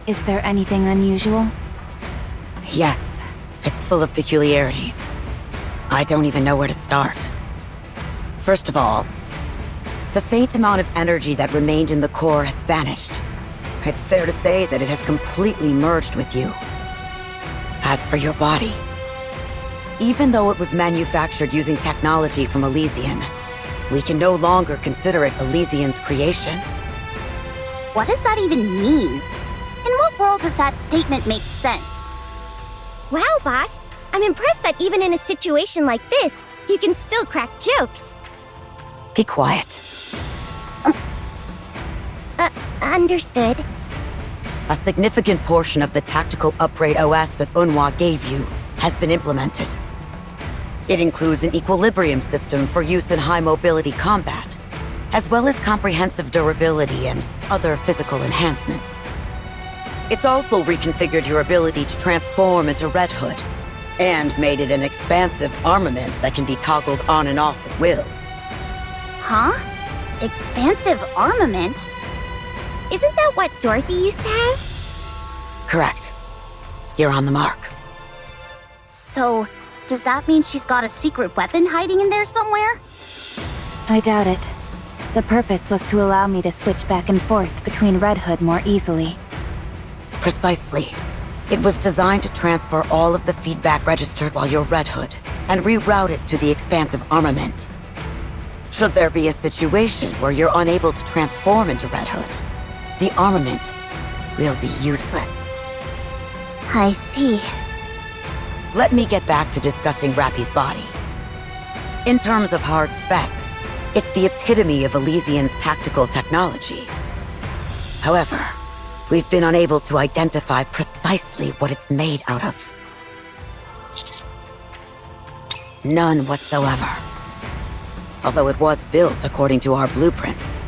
Is there anything unusual? Yes, it's full of peculiarities. I don't even know where to start. First of all, the faint amount of energy that remained in the core has vanished. It's fair to say that it has completely merged with you. As for your body, even though it was manufactured using technology from Elysian, we can no longer consider it Elysian's creation. What does that even mean? In what world does that statement make sense? Wow, boss. I'm impressed that even in a situation like this, you can still crack jokes. Be quiet. Understood. A significant portion of the tactical upgrade OS that Unhwa gave you has been implemented. It includes an equilibrium system for use in high-mobility combat, as well as comprehensive durability and other physical enhancements. It's also reconfigured your ability to transform into Red Hood, and made it an expansive armament that can be toggled on and off at will. Huh? Expansive armament? Isn't that what Dorothy used to have? Correct. You're on the mark. So, does that mean she's got a secret weapon hiding in there somewhere? I doubt it. The purpose was to allow me to switch back and forth between Red Hood more easily. Precisely. It was designed to transfer all of the feedback registered while you're Red Hood, and reroute it to the expansive armament. Should there be a situation where you're unable to transform into Red Hood, the armament will be useless. I see. Let me get back to discussing Rappy's body. In terms of hard specs, it's the epitome of Elysian's tactical technology. However, we've been unable to identify precisely what it's made out of. None whatsoever. Although it was built according to our blueprints,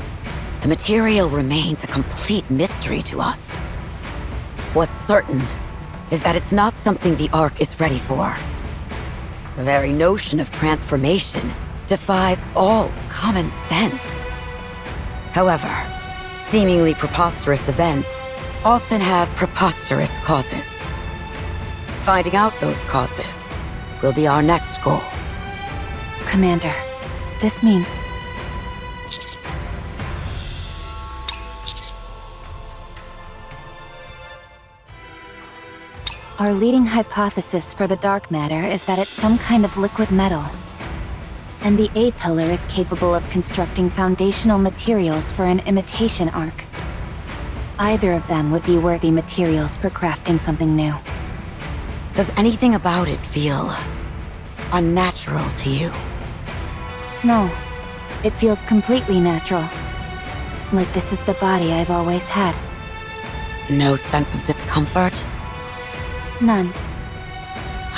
the material remains a complete mystery to us. What's certain is that it's not something the Ark is ready for. The very notion of transformation defies all common sense. However, seemingly preposterous events often have preposterous causes. Finding out those causes will be our next goal. Commander, this means... Our leading hypothesis for the dark matter is that it's some kind of liquid metal. And the A-pillar is capable of constructing foundational materials for an imitation Ark. Either of them would be worthy materials for crafting something new. Does anything about it feel unnatural to you? No, it feels completely natural. Like this is the body I've always had. No sense of discomfort? None.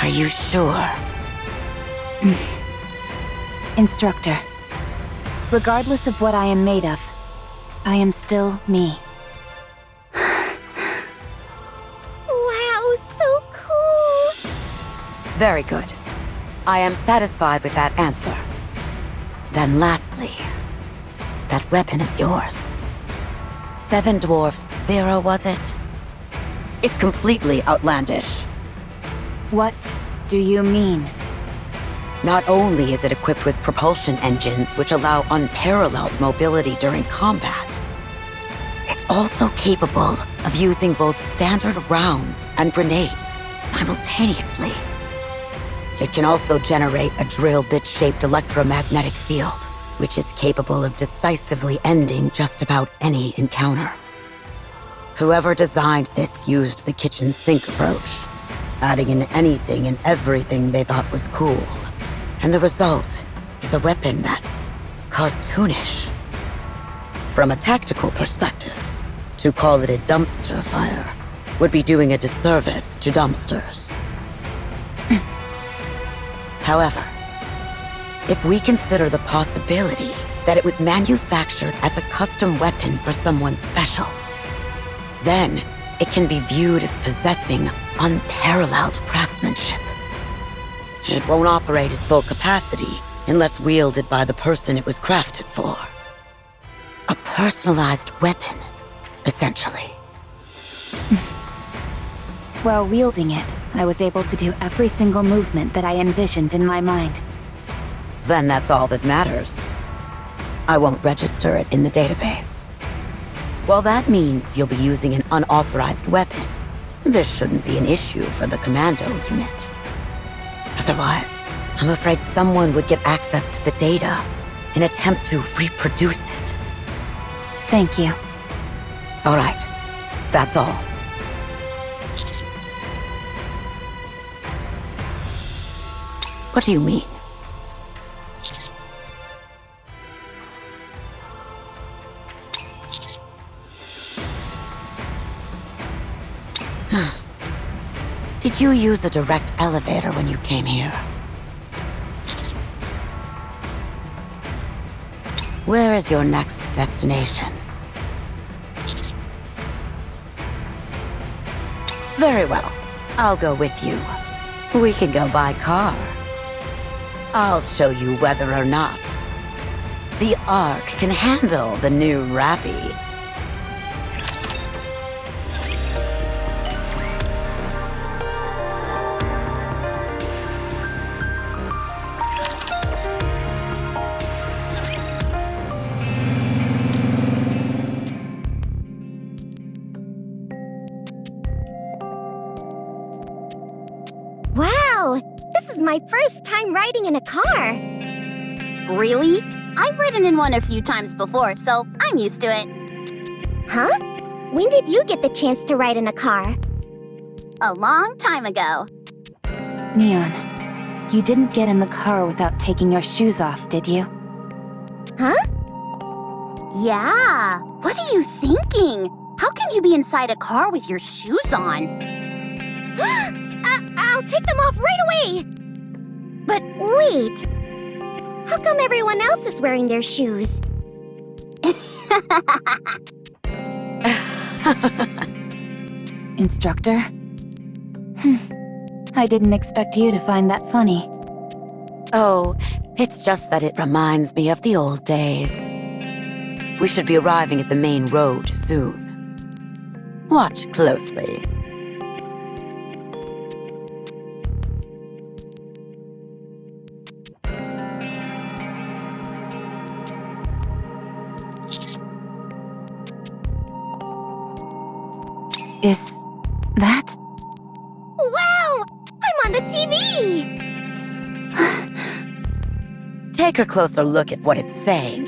Are you sure? Instructor, regardless of what I am made of, I am still me. Wow, so cool! Very good. I am satisfied with that answer. Then lastly, that weapon of yours. 7 dwarfs, 0, was it? It's completely outlandish. What do you mean? Not only is it equipped with propulsion engines which allow unparalleled mobility during combat, it's also capable of using both standard rounds and grenades simultaneously. It can also generate a drill bit-shaped electromagnetic field, which is capable of decisively ending just about any encounter. Whoever designed this used the kitchen sink approach, adding in anything and everything they thought was cool. And the result is a weapon that's cartoonish. From a tactical perspective, to call it a dumpster fire would be doing a disservice to dumpsters. However, if we consider the possibility that it was manufactured as a custom weapon for someone special, then it can be viewed as possessing unparalleled craftsmanship. It won't operate at full capacity unless wielded by the person it was crafted for. A personalized weapon, essentially. While wielding it, I was able to do every single movement that I envisioned in my mind. Then that's all that matters. I won't register it in the database. Well, that means you'll be using an unauthorized weapon. This shouldn't be an issue for the commando unit. Otherwise, I'm afraid someone would get access to the data and attempt to reproduce it. Thank you. All right, that's all. What do you mean? Did you use a direct elevator when you came here? Where is your next destination? Very well. I'll go with you. We can go by car. I'll show you whether or not the Ark can handle the new Rappy. Wow! This is my first time riding in a car. Really? I've ridden in one a few times before, so I'm used to it. Huh? When did you get the chance to ride in a car? A long time ago. Neon, you didn't get in the car without taking your shoes off, did you? Huh? Yeah. What are you thinking? How can you be inside a car with your shoes on? I'll take them off right away! But wait! How come everyone else is wearing their shoes? Instructor? I didn't expect you to find that funny. Oh, it's just that it reminds me of the old days. We should be arriving at the main road soon. Watch closely. Is that? Wow! I'm on the TV! Take a closer look at what it's saying.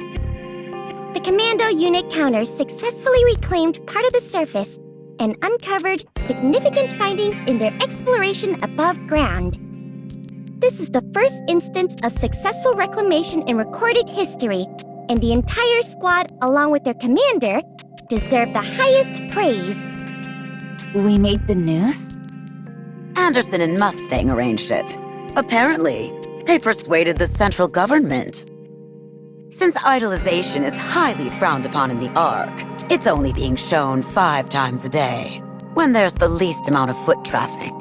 The commando unit counters successfully reclaimed part of the surface and uncovered significant findings in their exploration above ground. This is the first instance of successful reclamation in recorded history, and the entire squad, along with their commander, deserve the highest praise. We made the news? Anderson and Mustang arranged it. Apparently, they persuaded the central government. Since idolization is highly frowned upon in the Ark, it's only being shown 5 times a day, when there's the least amount of foot traffic.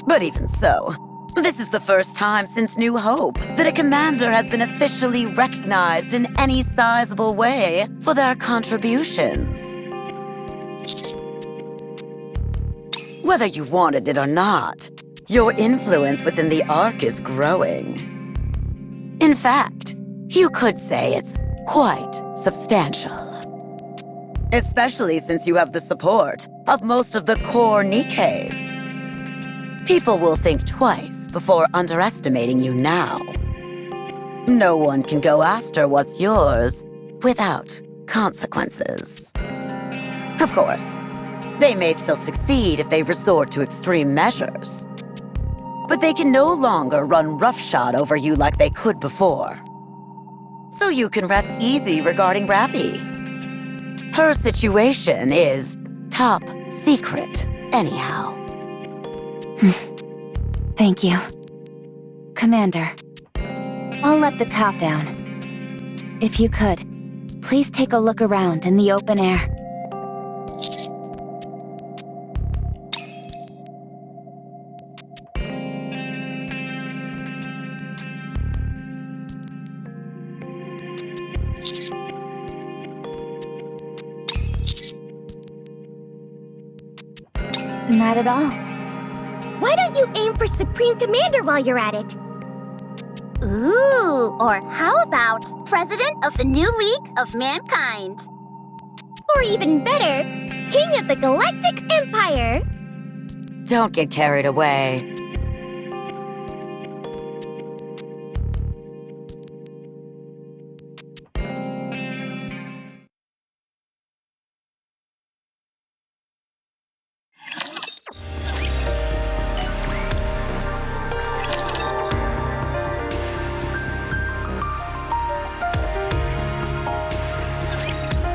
But even so, this is the first time since New Hope that a commander has been officially recognized in any sizable way for their contributions. Whether you wanted it or not, your influence within the Ark is growing. In fact, you could say it's quite substantial. Especially since you have the support of most of the core Nikkes. People will think twice before underestimating you now. No one can go after what's yours without consequences. Of course, they may still succeed if they resort to extreme measures. But they can no longer run roughshod over you like they could before. So you can rest easy regarding Rappy. Her situation is top secret, anyhow. Thank you. Commander, I'll let the top down. If you could, please take a look around in the open air. Not at all. Why don't you aim for Supreme Commander while you're at it? Ooh, or how about President of the New League of Mankind? Or even better, King of the Galactic Empire! Don't get carried away.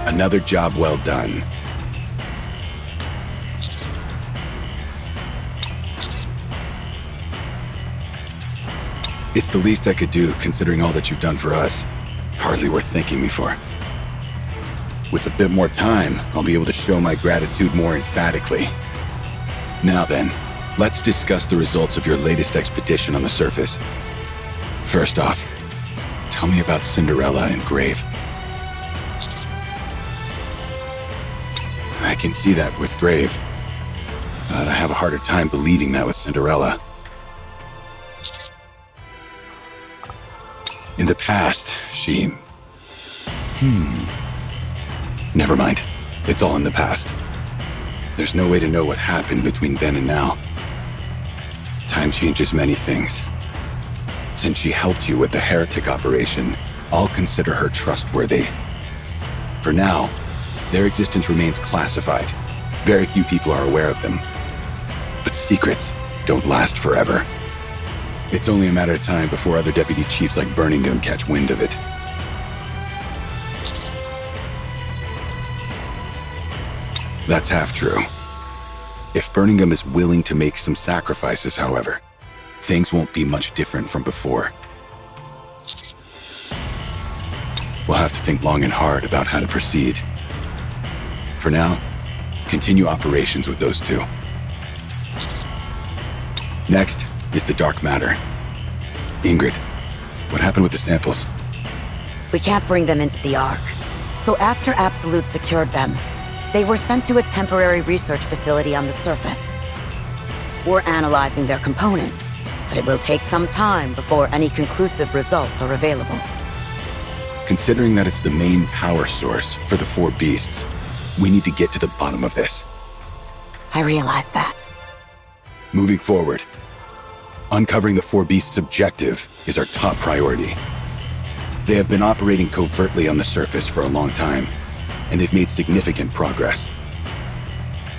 Another job well done. It's the least I could do, considering all that you've done for us. Hardly worth thanking me for. With a bit more time, I'll be able to show my gratitude more emphatically. Now then, let's discuss the results of your latest expedition on the surface. First off, tell me about Cinderella and Grave. I can see that with Grave. I have a harder time believing that with Cinderella. In the past, she... Never mind. It's all in the past. There's no way to know what happened between then and now. Time changes many things. Since she helped you with the heretic operation, I'll consider her trustworthy. For now, their existence remains classified. Very few people are aware of them. But secrets don't last forever. It's only a matter of time before other deputy chiefs like Birmingham catch wind of it. That's half true. If Birmingham is willing to make some sacrifices, however, things won't be much different from before. We'll have to think long and hard about how to proceed. For now, continue operations with those two. Next is the dark matter. Ingrid, what happened with the samples? We can't bring them into the Ark. So after Absolute secured them, they were sent to a temporary research facility on the surface. We're analyzing their components, but it will take some time before any conclusive results are available. Considering that it's the main power source for the four beasts, we need to get to the bottom of this. I realize that. Moving forward, uncovering the four beasts' objective is our top priority. They have been operating covertly on the surface for a long time, and they've made significant progress.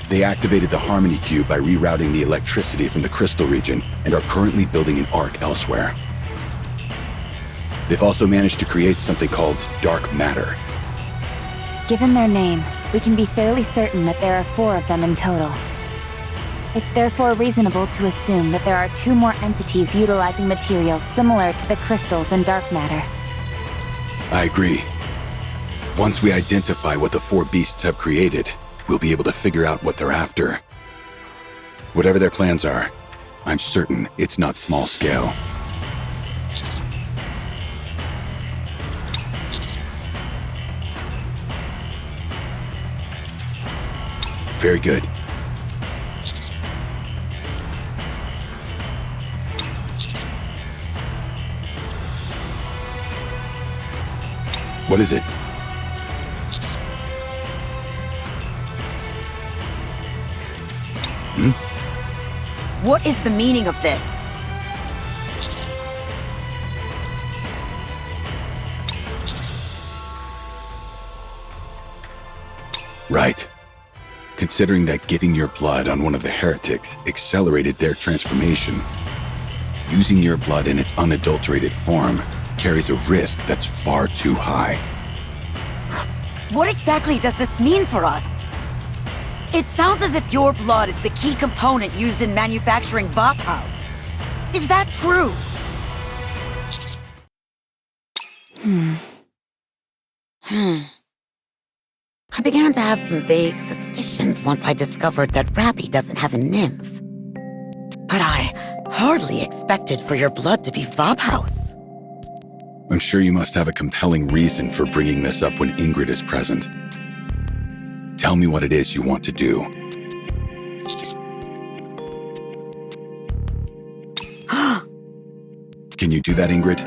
They activated the Harmony Cube by rerouting the electricity from the crystal region and are currently building an arc elsewhere. They've also managed to create something called dark matter. Given their name, we can be fairly certain that there are 4 of them in total. It's therefore reasonable to assume that there are 2 more entities utilizing materials similar to the crystals and dark matter. I agree. Once we identify what the four beasts have created, we'll be able to figure out what they're after. Whatever their plans are, I'm certain it's not small scale. Very good. What is it? What is the meaning of this? Right. Considering that getting your blood on one of the heretics accelerated their transformation, using your blood in its unadulterated form carries a risk that's far too high. What exactly does this mean for us? It sounds as if your blood is the key component used in manufacturing Vop House. Is that true? I began to have some vague suspicions once I discovered that Rappy doesn't have a nymph. But I hardly expected for your blood to be Vop House. I'm sure you must have a compelling reason for bringing this up when Ingrid is present. Tell me what it is you want to do. Can you do that, Ingrid?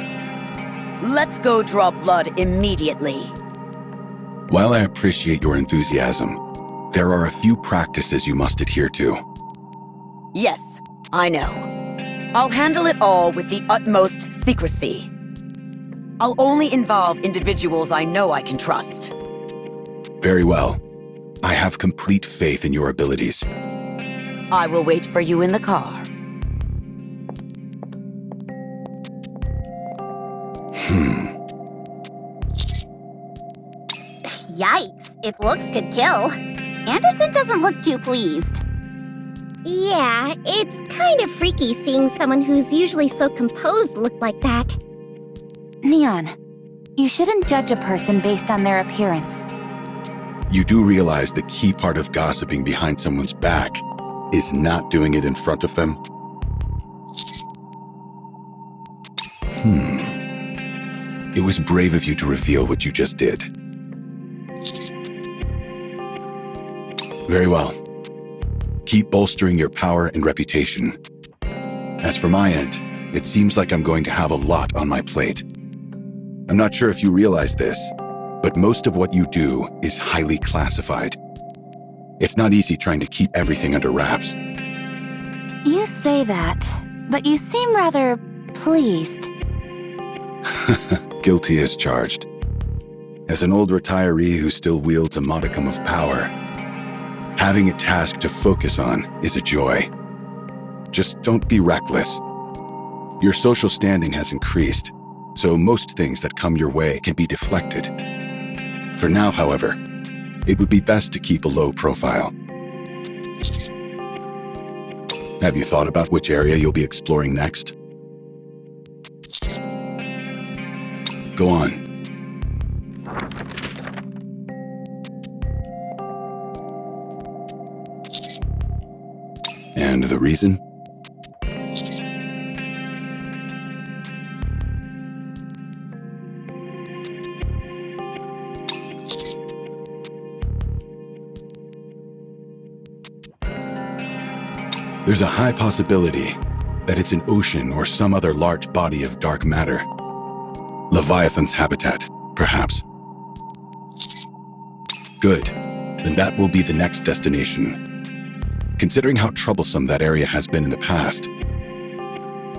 Let's go draw blood immediately. While I appreciate your enthusiasm, there are a few practices you must adhere to. Yes, I know. I'll handle it all with the utmost secrecy. I'll only involve individuals I know I can trust. Very well. I have complete faith in your abilities. I will wait for you in the car. Yikes, if looks could kill. Anderson doesn't look too pleased. Yeah, it's kind of freaky seeing someone who's usually so composed look like that. Neon, you shouldn't judge a person based on their appearance. You do realize the key part of gossiping behind someone's back is not doing it in front of them? It was brave of you to reveal what you just did. Very well. Keep bolstering your power and reputation. As for my end, it seems like I'm going to have a lot on my plate. I'm not sure if you realize this, but most of what you do is highly classified. It's not easy trying to keep everything under wraps. You say that, but you seem rather pleased. Guilty as charged. As an old retiree who still wields a modicum of power, having a task to focus on is a joy. Just don't be reckless. Your social standing has increased, so most things that come your way can be deflected. For now, however, it would be best to keep a low profile. Have you thought about which area you'll be exploring next? Go on. And the reason? There's a high possibility that it's an ocean or some other large body of dark matter. Leviathan's habitat, perhaps. Good. Then that will be the next destination. Considering how troublesome that area has been in the past,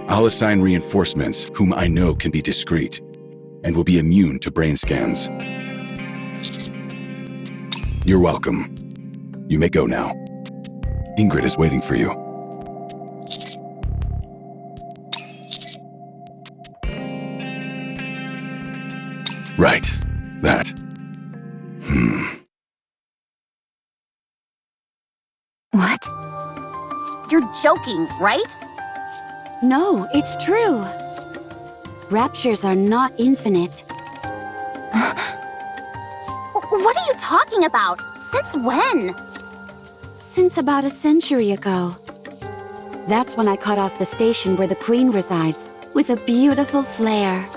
I'll assign reinforcements whom I know can be discreet and will be immune to brain scans. You're welcome. You may go now. Ingrid is waiting for you. Right. That. What? You're joking, right? No, it's true. Raptures are not infinite. What are you talking about? Since when? Since about a century ago. That's when I cut off the station where the Queen resides, with a beautiful flare.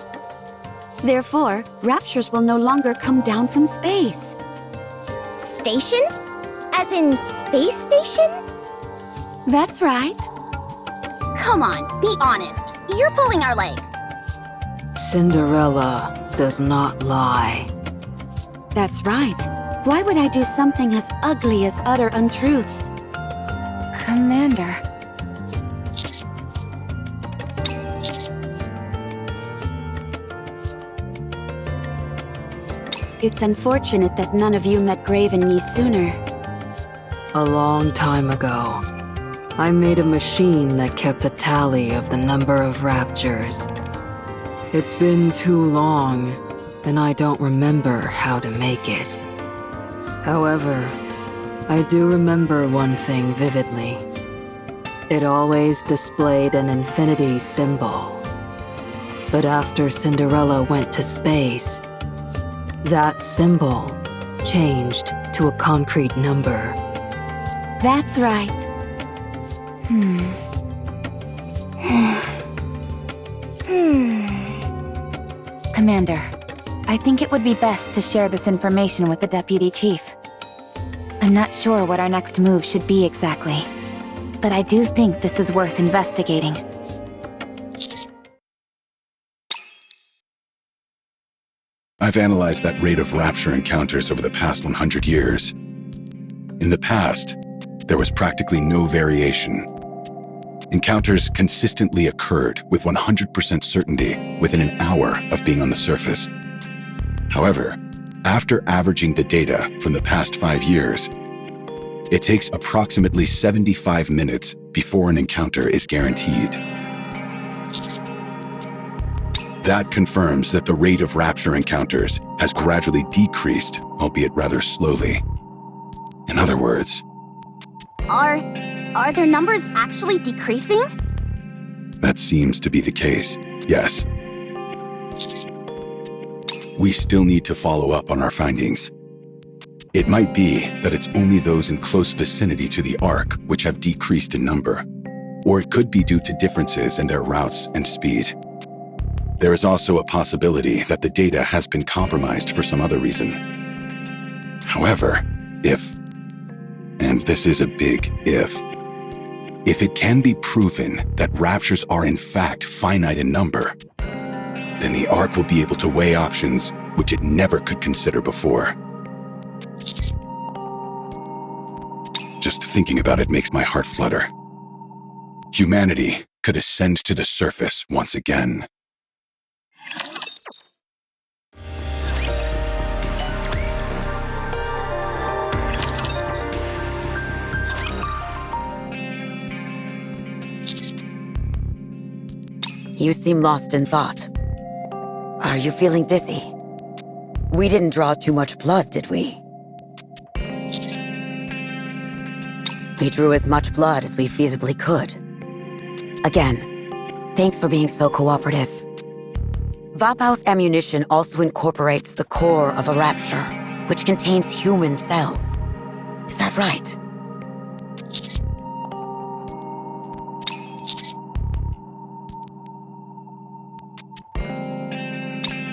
Therefore, raptures will no longer come down from space. Station? As in space station? That's right. Come on, be honest. You're pulling our leg. Cinderella does not lie. That's right. Why would I do something as ugly as utter untruths? Commander. It's unfortunate that none of you met Grave and me sooner. A long time ago, I made a machine that kept a tally of the number of raptures. It's been too long, and I don't remember how to make it. However, I do remember one thing vividly. It always displayed an infinity symbol. But after Cinderella went to space, that symbol changed to a concrete number. That's right. Commander, I think it would be best to share this information with the Deputy Chief. I'm not sure what our next move should be exactly, but I do think this is worth investigating. I've analyzed that rate of rapture encounters over the past 100 years. In the past, there was practically no variation. Encounters consistently occurred with 100% certainty within an hour of being on the surface. However, after averaging the data from the past 5 years, it takes approximately 75 minutes before an encounter is guaranteed. That confirms that the rate of rapture encounters has gradually decreased, albeit rather slowly. In other words, Are their numbers actually decreasing? that seems to be the case, yes. We still need to follow up on our findings. It might be that it's only those in close vicinity to the Ark which have decreased in number, or it could be due to differences in their routes and speed. There is also a possibility that the data has been compromised for some other reason. However, if, and this is a big if it can be proven that raptures are in fact finite in number, then the Ark will be able to weigh options which it never could consider before. Just thinking about it makes my heart flutter. Humanity could ascend to the surface once again. You seem lost in thought. Are you feeling dizzy? We didn't draw too much blood, did we? We drew as much blood as we feasibly could. Again, thanks for being so cooperative. Vapau's ammunition also incorporates the core of a rapture, which contains human cells. Is that right?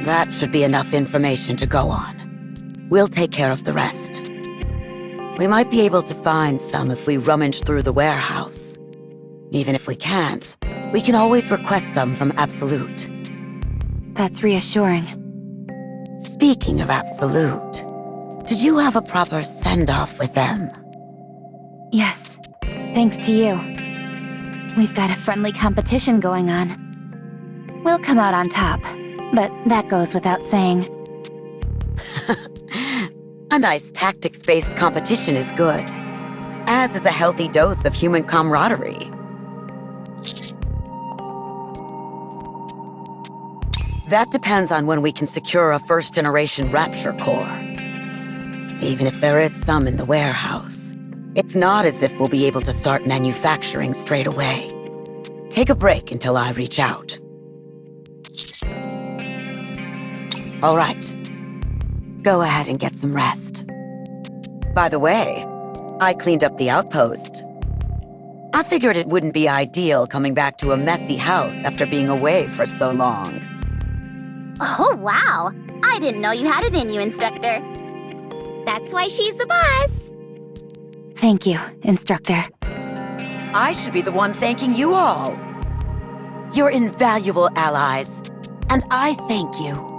That should be enough information to go on. We'll take care of the rest. We might be able to find some if we rummage through the warehouse. Even if we can't, we can always request some from Absolute. That's reassuring. Speaking of Absolute, did you have a proper send-off with them? Yes, thanks to you. We've got a friendly competition going on. We'll come out on top, but that goes without saying. A nice tactics-based competition is good, as is a healthy dose of human camaraderie. That depends on when we can secure a first-generation Rapture core. Even if there is some in the warehouse, it's not as if we'll be able to start manufacturing straight away. Take a break until I reach out. All right. Go ahead and get some rest. By the way, I cleaned up the outpost. I figured it wouldn't be ideal coming back to a messy house after being away for so long. Oh, wow. I didn't know you had it in you, Instructor. That's why she's the boss. Thank you, Instructor. I should be the one thanking you all. You're invaluable allies, and I thank you.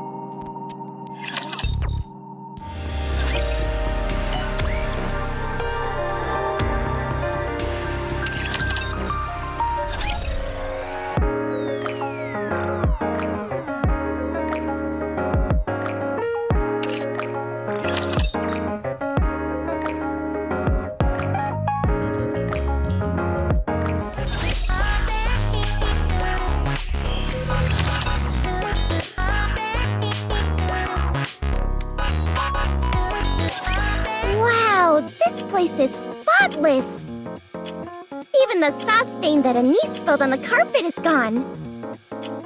Is spotless. Even the sauce stain that Anise spilled on the carpet is gone.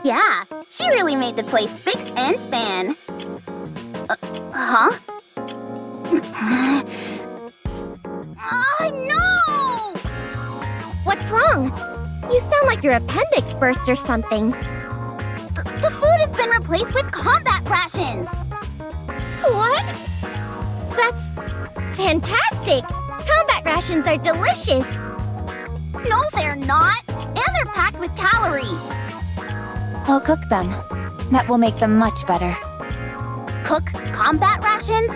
Yeah, she really made the place spick and span. Huh? Oh, no! What's wrong? You sound like your appendix burst or something. The food has been replaced with combat rations. What? That's fantastic! Combat rations are delicious! No, they're not! And they're packed with calories! I'll cook them. That will make them much better. cook combat rations?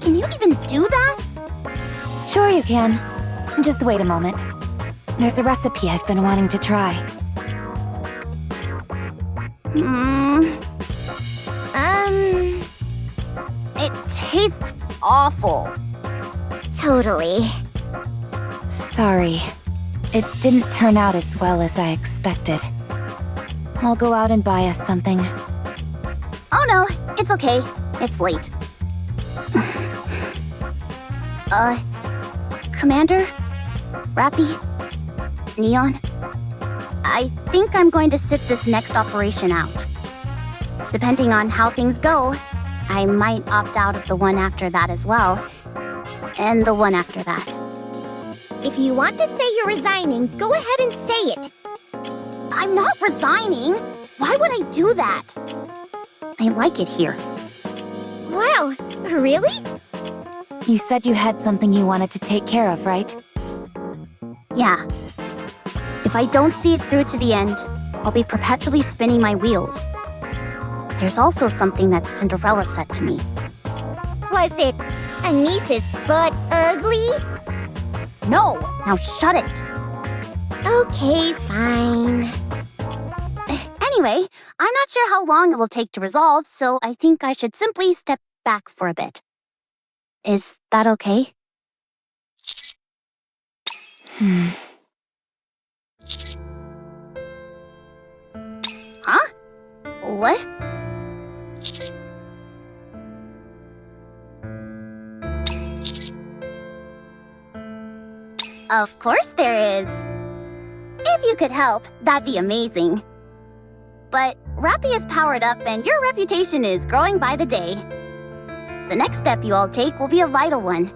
Can you even do that? Sure you can. Just wait a moment. There's a recipe I've been wanting to try. It tastes awful. Totally. Sorry. It didn't turn out as well as I expected. I'll go out and buy us something. Oh no, it's okay. It's late. Commander? Rappy? Neon? I think I'm going to sit this next operation out. Depending on how things go, I might opt out of the one after that as well. And the one after that. If you want to say you're resigning, go ahead and say it. I'm not resigning! Why would I do that? I like it here. Wow, really? You said you had something you wanted to take care of, right? Yeah. If I don't see it through to the end, I'll be perpetually spinning my wheels. There's also something that Cinderella said to me. Was it Anice's butt ugly? No! Now shut it! Okay, fine. Anyway, I'm not sure how long it will take to resolve, so I think I should simply step back for a bit. Is that okay? Huh? What? Of course there is. If you could help, that'd be amazing. But Rappy is powered up and your reputation is growing by the day. The next step you all take will be a vital one.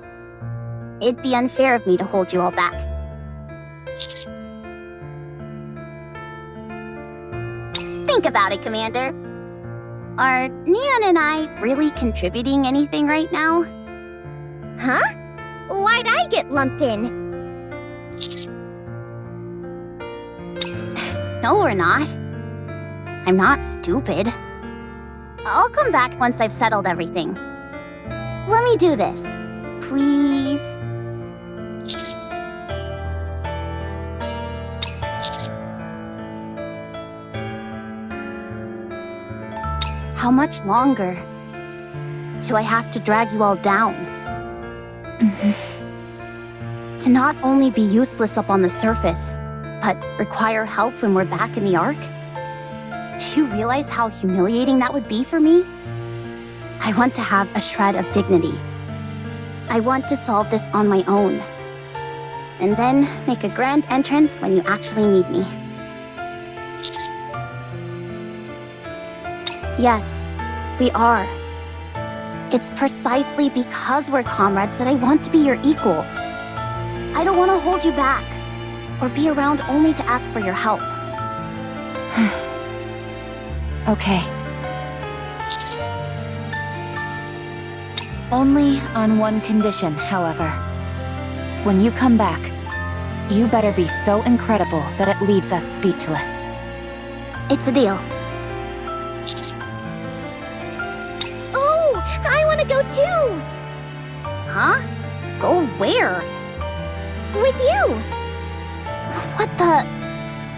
It'd be unfair of me to hold you all back. Think about it, Commander. Are Neon and I really contributing anything right now? Huh? Why'd I get lumped in? No, we're not. I'm not stupid. I'll come back once I've settled everything. Let me do this, please. How much longer do I have to drag you all down? To not only be useless up on the surface, but require help when we're back in the Ark? Do you realize how humiliating that would be for me? I want to have a shred of dignity. I want to solve this on my own. And then make a grand entrance when you actually need me. Yes, we are. It's precisely because we're comrades that I want to be your equal. I don't want to hold you back, or be around only to ask for your help. Okay. Only on one condition, however. When you come back, you better be so incredible that it leaves us speechless. It's a deal. Oh, I want to go too! Huh? Go where? With you! What the?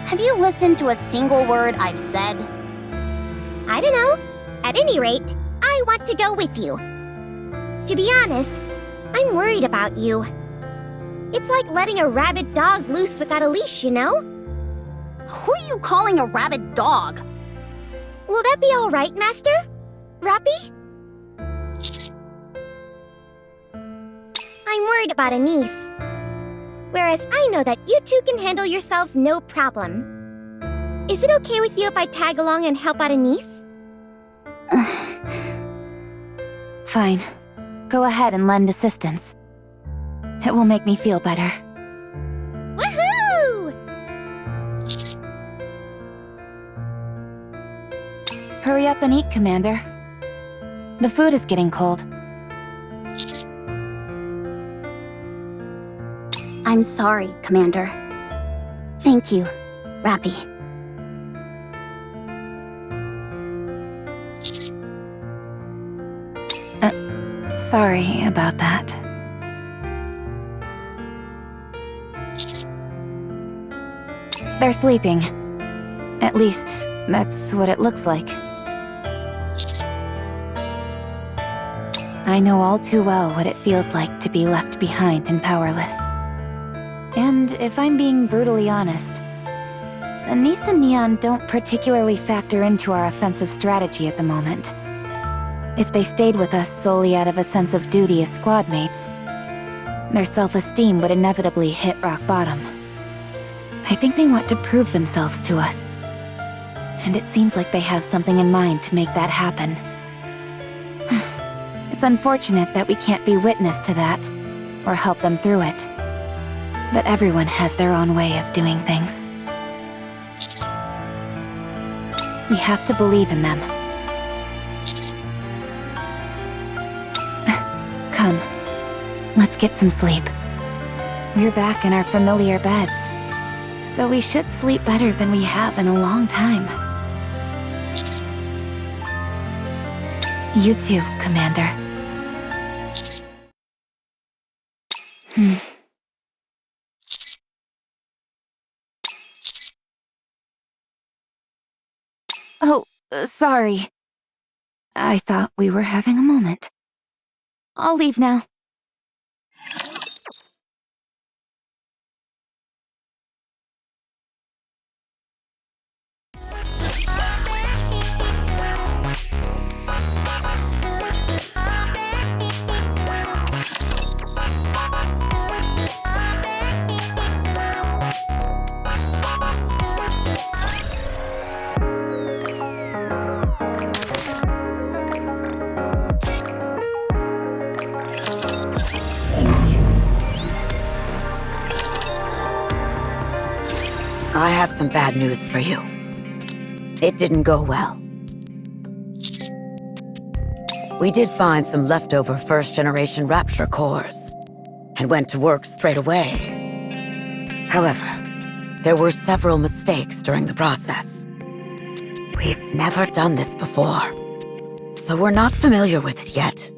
Have you listened to a single word I've said? I don't know. At any rate, I want to go with you. To be honest, I'm worried about you. It's like letting a rabid dog loose without a leash, you know? Who are you calling a rabid dog? Will that be all right, Master? Rappy? I'm worried about Anise. Whereas I know that you two can handle yourselves no problem. Is it okay with you if I tag along and help out Anise? Fine. Go ahead and lend assistance. It will make me feel better. Woohoo! Hurry up and eat, Commander. The food is getting cold. I'm sorry, Commander. Thank you, Rappy. Sorry about that. They're sleeping. At least, that's what it looks like. I know all too well what it feels like to be left behind and powerless. And if I'm being brutally honest, Anise and Neon don't particularly factor into our offensive strategy at the moment. If they stayed with us solely out of a sense of duty as squad mates, their self-esteem would inevitably hit rock bottom. I think they want to prove themselves to us. And it seems like they have something in mind to make that happen. It's unfortunate that we can't be witness to that, or help them through it. But everyone has their own way of doing things. We have to believe in them. Come, let's get some sleep. We're back in our familiar beds, so we should sleep better than we have in a long time. You too, Commander. Oh, sorry. I thought we were having a moment. I'll leave now. I have some bad news for you. It didn't go well. We did find some leftover first-generation Rapture cores, and went to work straight away. However, there were several mistakes during the process. We've never done this before, so we're not familiar with it yet.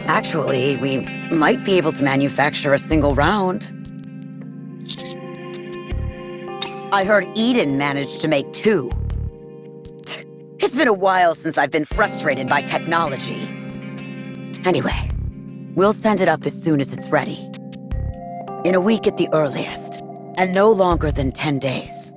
Actually, we might be able to manufacture a single round. I heard Eden managed to make 2. It's been a while since I've been frustrated by technology. Anyway, we'll send it up as soon as it's ready. In a week at the earliest, and no longer than 10 days.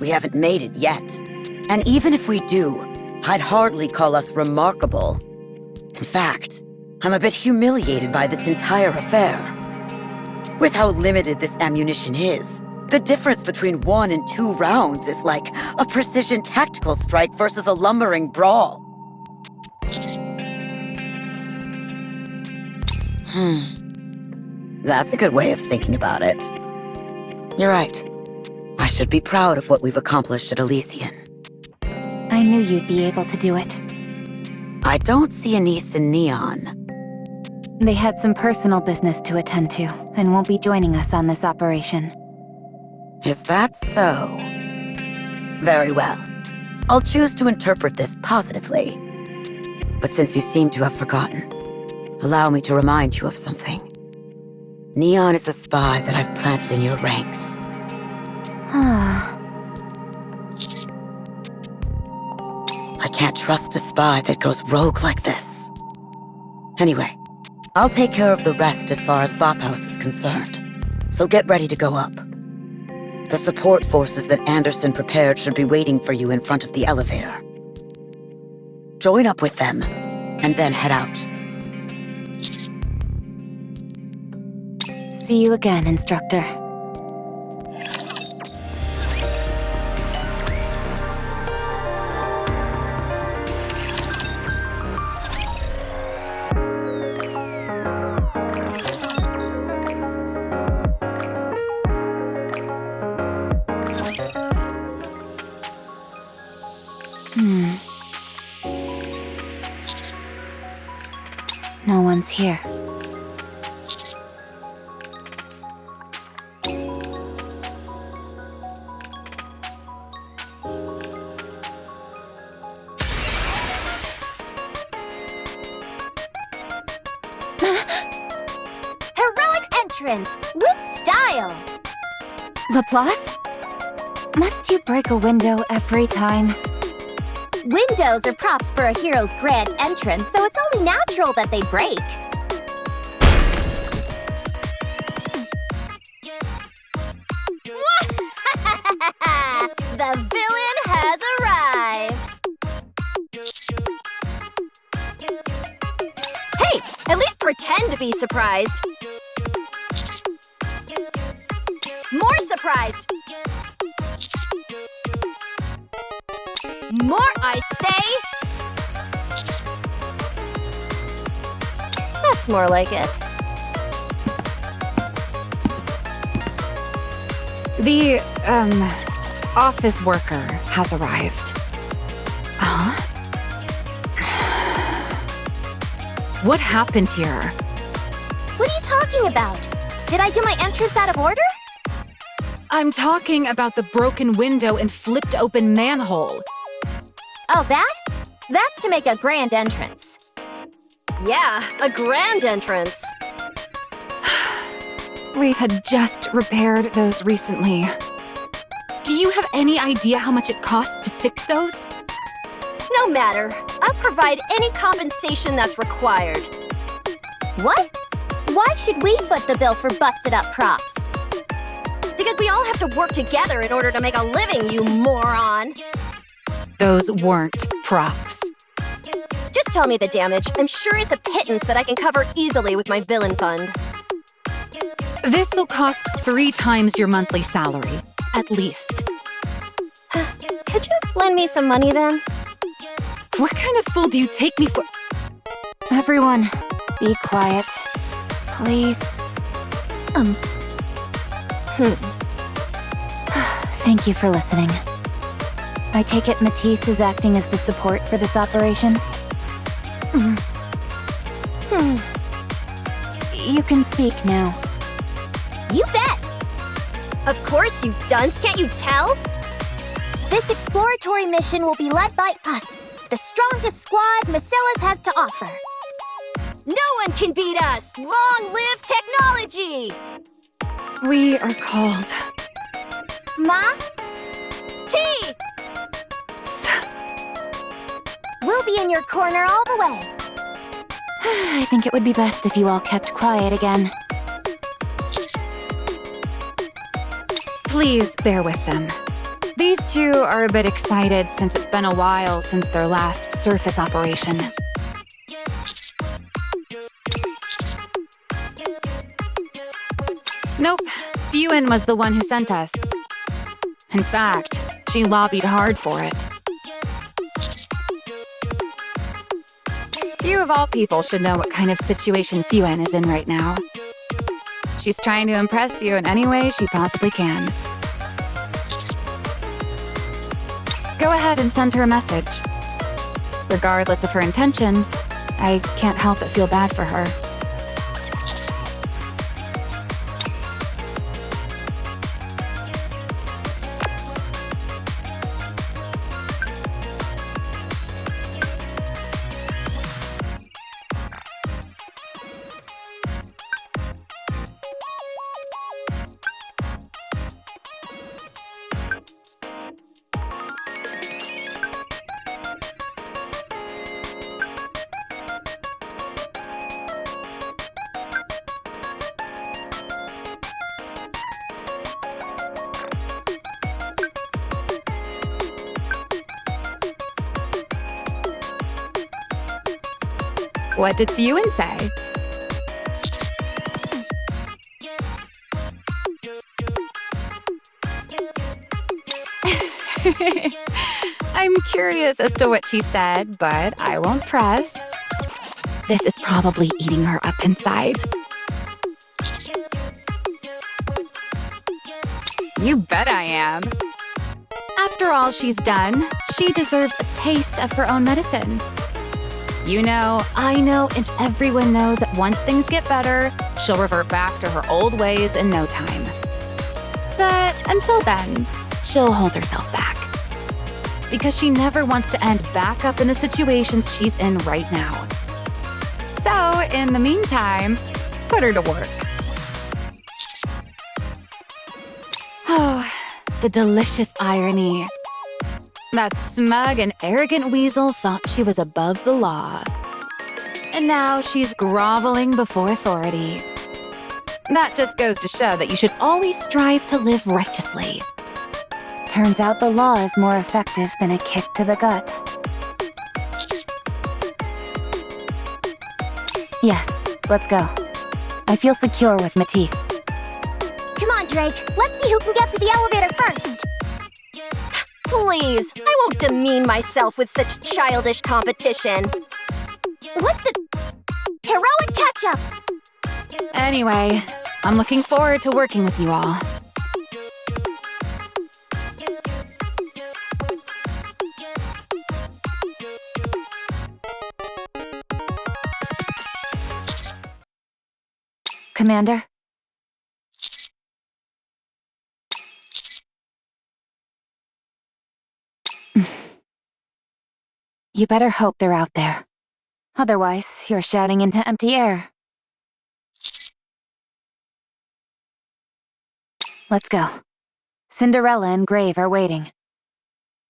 We haven't made it yet. And even if we do, I'd hardly call us remarkable. In fact, I'm a bit humiliated by this entire affair. With how limited this ammunition is, the difference between 1 and 2 rounds is like a precision tactical strike versus a lumbering brawl. That's a good way of thinking about it. You're right. I should be proud of what we've accomplished at Elysian. I knew you'd be able to do it. I don't see Anise and Neon. They had some personal business to attend to, and won't be joining us on this operation. Is that so? Very well. I'll choose to interpret this positively. But since you seem to have forgotten, allow me to remind you of something. Neon is a spy that I've planted in your ranks. I can't trust a spy that goes rogue like this. Anyway, I'll take care of the rest as far as Vop House is concerned. So get ready to go up. The support forces that Anderson prepared should be waiting for you in front of the elevator. Join up with them, and then head out. See you again, Instructor. No one's here. Heroic entrance with style. Laplace? Must you break a window every time? Windows are props for a hero's grand entrance, so it's only natural that they break. The villain has arrived! Hey, at least pretend to be surprised. More surprised! More, I say! That's more like it. The, office worker has arrived. Huh? What happened here? What are you talking about? Did I do my entrance out of order? I'm talking about the broken window and flipped open manhole. Oh, that? That's to make a grand entrance. Yeah, a grand entrance. We had just repaired those recently. Do you have any idea how much it costs to fix those? No matter. I'll provide any compensation that's required. What? Why should we foot the bill for busted up props? Because we all have to work together in order to make a living, you moron! Those weren't props. Just tell me the damage. I'm sure it's a pittance that I can cover easily with my villain fund. This'll cost 3 times your monthly salary, at least. Could you lend me some money then? What kind of fool do you take me for? Everyone, be quiet. Please. Thank you for listening. I take it Matisse is acting as the support for this operation? You can speak now. You bet! Of course, you dunce, can't you tell? This exploratory mission will be led by us, the strongest squad Marcellus has to offer. No one can beat us! Long live technology! We are called... Ma? T! We'll be in your corner all the way. I think it would be best if you all kept quiet again. Please bear with them. These two are a bit excited since it's been a while since their last surface operation. Nope, Siyun was the one who sent us. In fact, she lobbied hard for it. You of all people should know what kind of situation Siyun is in right now. She's trying to impress you in any way she possibly can. Go ahead and send her a message. Regardless of her intentions, I can't help but feel bad for her. What did Siyun say? I'm curious as to what she said, but I won't press. This is probably eating her up inside. You bet I am. After all she's done, she deserves a taste of her own medicine. You know, I know, and everyone knows that once things get better, she'll revert back to her old ways in no time. But until then, she'll hold herself back. Because she never wants to end back up in the situations she's in right now. So, in the meantime, put her to work. Oh, the delicious irony. That smug and arrogant weasel thought she was above the law. And now she's groveling before authority. That just goes to show that you should always strive to live righteously. Turns out the law is more effective than a kick to the gut. Yes, let's go. I feel secure with Matisse. Come on, Drake. Let's see who can get to the elevator first. Please, I won't demean myself with such childish competition. What the? Heroic catch-up! Anyway, I'm looking forward to working with you all. Commander? You better hope they're out there. Otherwise, you're shouting into empty air. Let's go. Cinderella and Grave are waiting.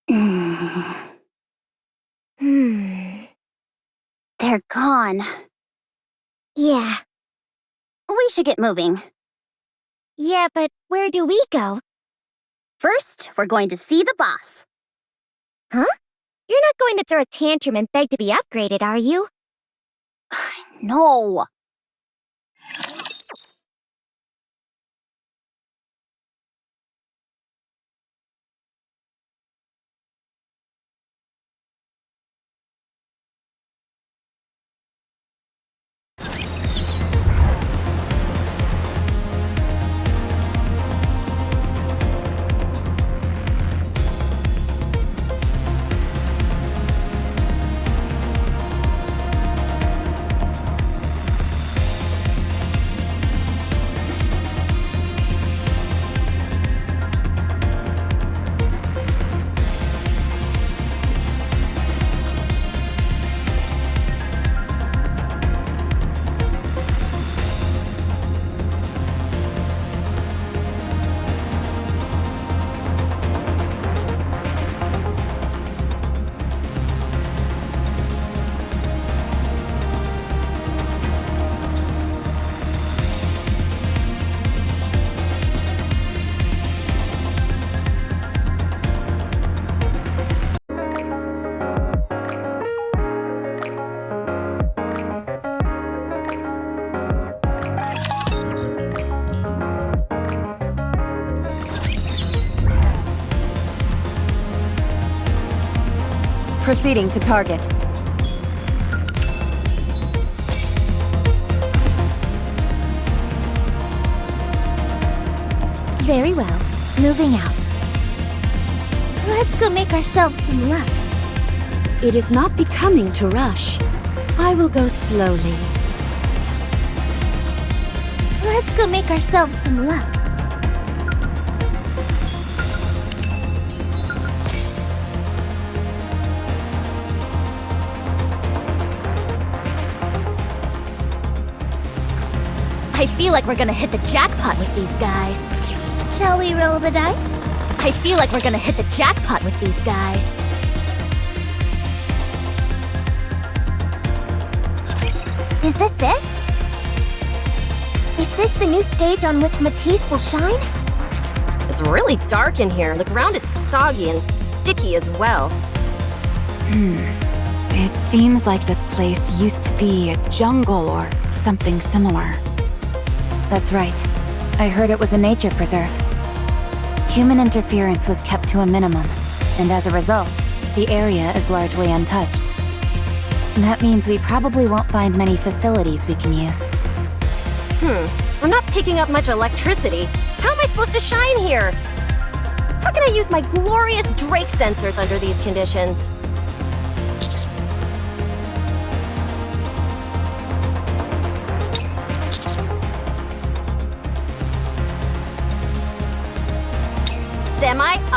They're gone. Yeah. We should get moving. Yeah, but where do we go? First, we're going to see the boss. Huh? You're not going to throw a tantrum and beg to be upgraded, are you? No. Proceeding to target. Very well. Moving out. Let's go make ourselves some luck. It is not becoming to rush. I will go slowly. Let's go make ourselves some luck. I feel like we're gonna hit the jackpot with these guys. Shall we roll the dice? I feel like we're gonna hit the jackpot with these guys. Is this it? Is this the new stage on which Matisse will shine? It's really dark in here. The ground is soggy and sticky as well. It seems like this place used to be a jungle or something similar. That's right. I heard it was a nature preserve. Human interference was kept to a minimum, and as a result, the area is largely untouched. That means we probably won't find many facilities we can use. I'm not picking up much electricity. How am I supposed to shine here? How can I use my glorious Drake sensors under these conditions?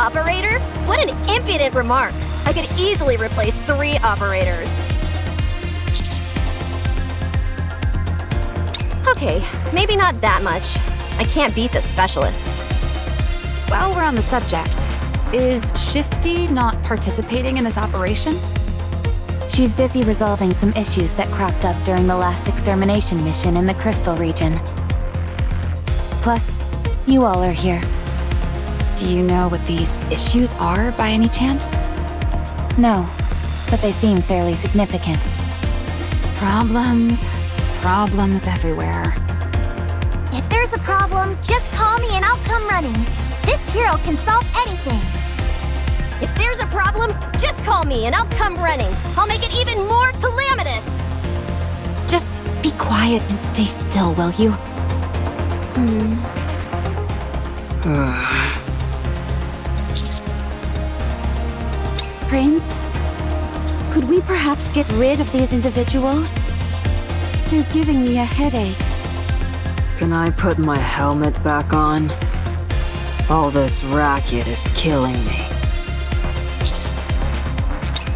operator? What an impudent remark. I could easily replace 3 operators. Okay, maybe not that much. I can't beat the specialist. While we're on the subject, is Shifty not participating in this operation? She's busy resolving some issues that cropped up during the last extermination mission in the Crystal region. Plus, you all are here. Do you know what these issues are by any chance? No, but they seem fairly significant. Problems everywhere. If there's a problem, just call me and I'll come running. This hero can solve anything. If there's a problem, just call me and I'll come running. I'll make it even more calamitous. Just be quiet and stay still, will you? Prince, could we perhaps get rid of these individuals? They're giving me a headache. Can I put my helmet back on? All this racket is killing me.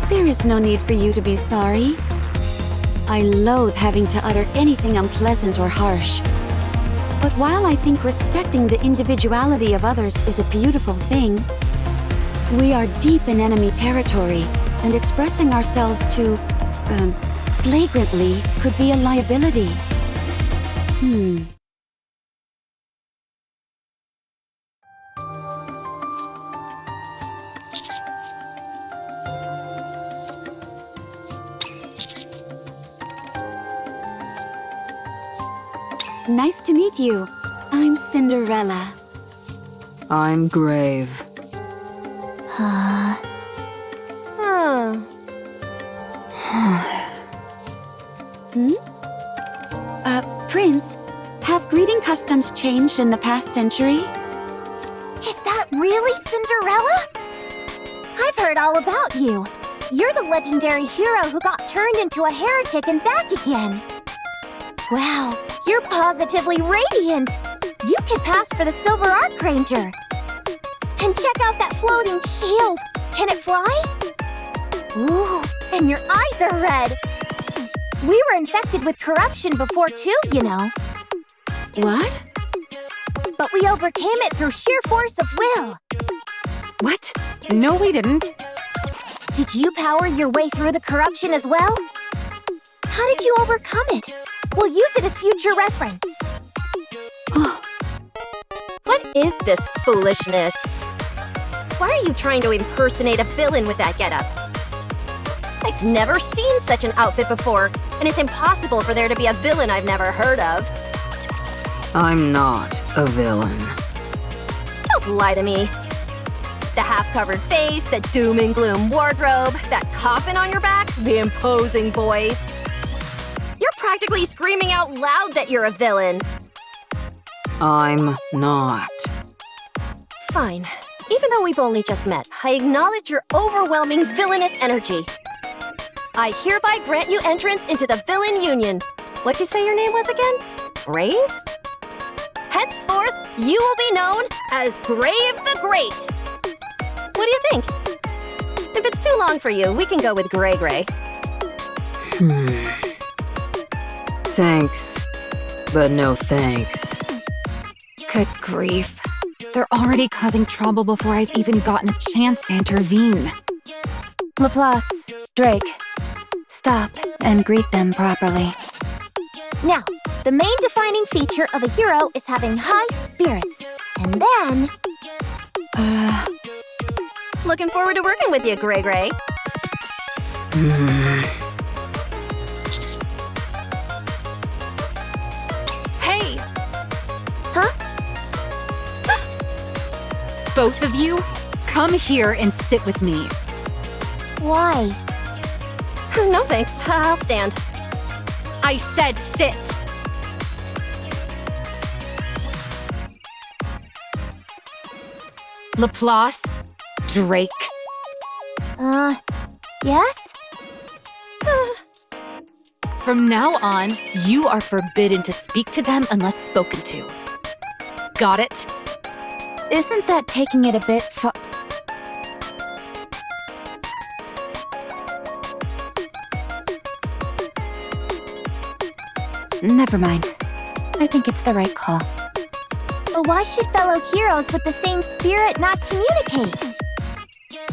There is no need for you to be sorry. I loathe having to utter anything unpleasant or harsh. But while I think respecting the individuality of others is a beautiful thing, we are deep in enemy territory, and expressing ourselves too, flagrantly could be a liability. Nice to meet you. I'm Cinderella. I'm Grave. Prince, have greeting customs changed in the past century? Is that really Cinderella? I've heard all about you. You're the legendary hero who got turned into a heretic and back again. Wow, you're positively radiant. You could pass for the Silver Archranger. And check out that floating shield. Can it fly? Ooh, and your eyes are red. We were infected with corruption before too, you know. What? But we overcame it through sheer force of will. What? No, we didn't. Did you power your way through the corruption as well? How did you overcome it? We'll use it as future reference. What is this foolishness? Why are you trying to impersonate a villain with that getup? I've never seen such an outfit before, and it's impossible for there to be a villain I've never heard of. I'm not a villain. Don't lie to me. The half-covered face, the doom and gloom wardrobe, that coffin on your back, the imposing voice. You're practically screaming out loud that you're a villain. I'm not. Fine. Even though we've only just met, I acknowledge your overwhelming villainous energy. I hereby grant you entrance into the Villain Union. What'd you say your name was again? Grave? Henceforth, you will be known as Grave the Great. What do you think? If it's too long for you, we can go with Gray Gray. Thanks, but no thanks. Good grief. They're already causing trouble before I've even gotten a chance to intervene. Laplace, Drake, stop and greet them properly. Now, the main defining feature of a hero is having high spirits. And then... Looking forward to working with you, Gray Gray. Hey! Huh? Both of you, come here and sit with me. Why? No thanks, I'll stand. I said sit! Laplace, Drake. Yes? From now on, you are forbidden to speak to them unless spoken to. Got it? Isn't that taking it a bit Never mind. I think it's the right call. But why should fellow heroes with the same spirit not communicate?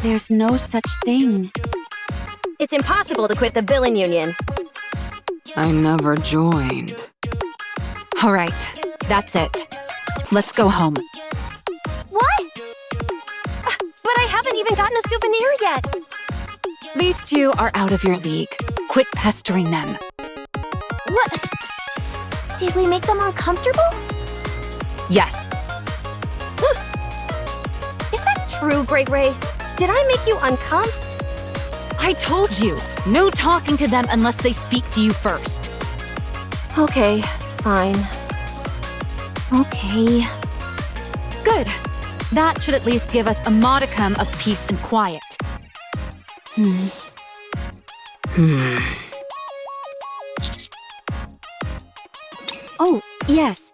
There's no such thing. It's impossible to quit the Villain Union. I never joined. All right, that's it. Let's go home. What? But I haven't even gotten a souvenir yet. These two are out of your league. Quit pestering them. What? Did we make them uncomfortable? Yes. Is that true, Great Ray? Did I make you uncomf? I told you, no talking to them unless they speak to you first. Okay, fine. Okay. Good. That should at least give us a modicum of peace and quiet. Oh, yes.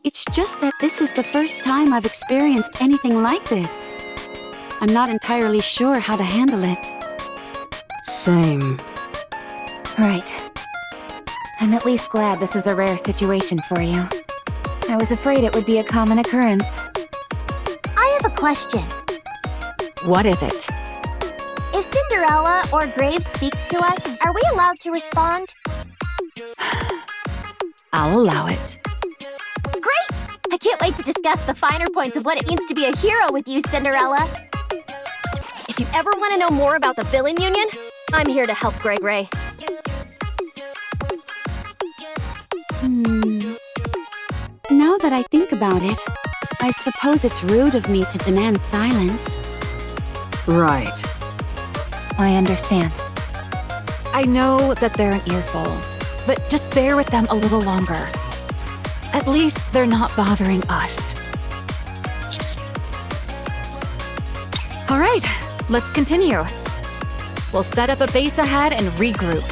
It's just that this is the first time I've experienced anything like this. I'm not entirely sure how to handle it. Same. Right. I'm at least glad this is a rare situation for you. I was afraid it would be a common occurrence. I have a question. What is it? If Cinderella or Graves speaks to us, are we allowed to respond? I'll allow it. Great! I can't wait to discuss the finer points of what it means to be a hero with you, Cinderella. If you ever want to know more about the Villain Union, I'm here to help, Greg Ray. Now that I think about it, I suppose it's rude of me to demand silence. Right. I understand. I know that they're an earful, but just bear with them a little longer. At least they're not bothering us. All right, let's continue. We'll set up a base ahead and regroup.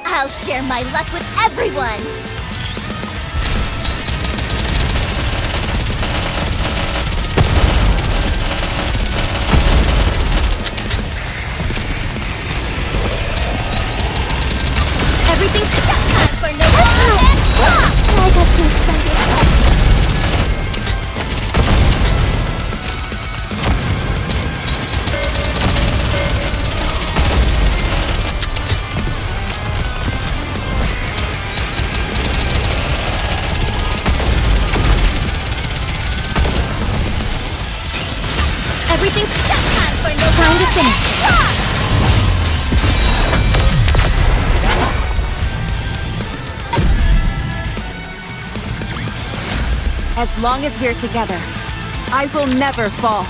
I'll share my luck with everyone! Everything's time for no I got too excited. Everything's time for no time to finish. As long as we're together, I will never fall.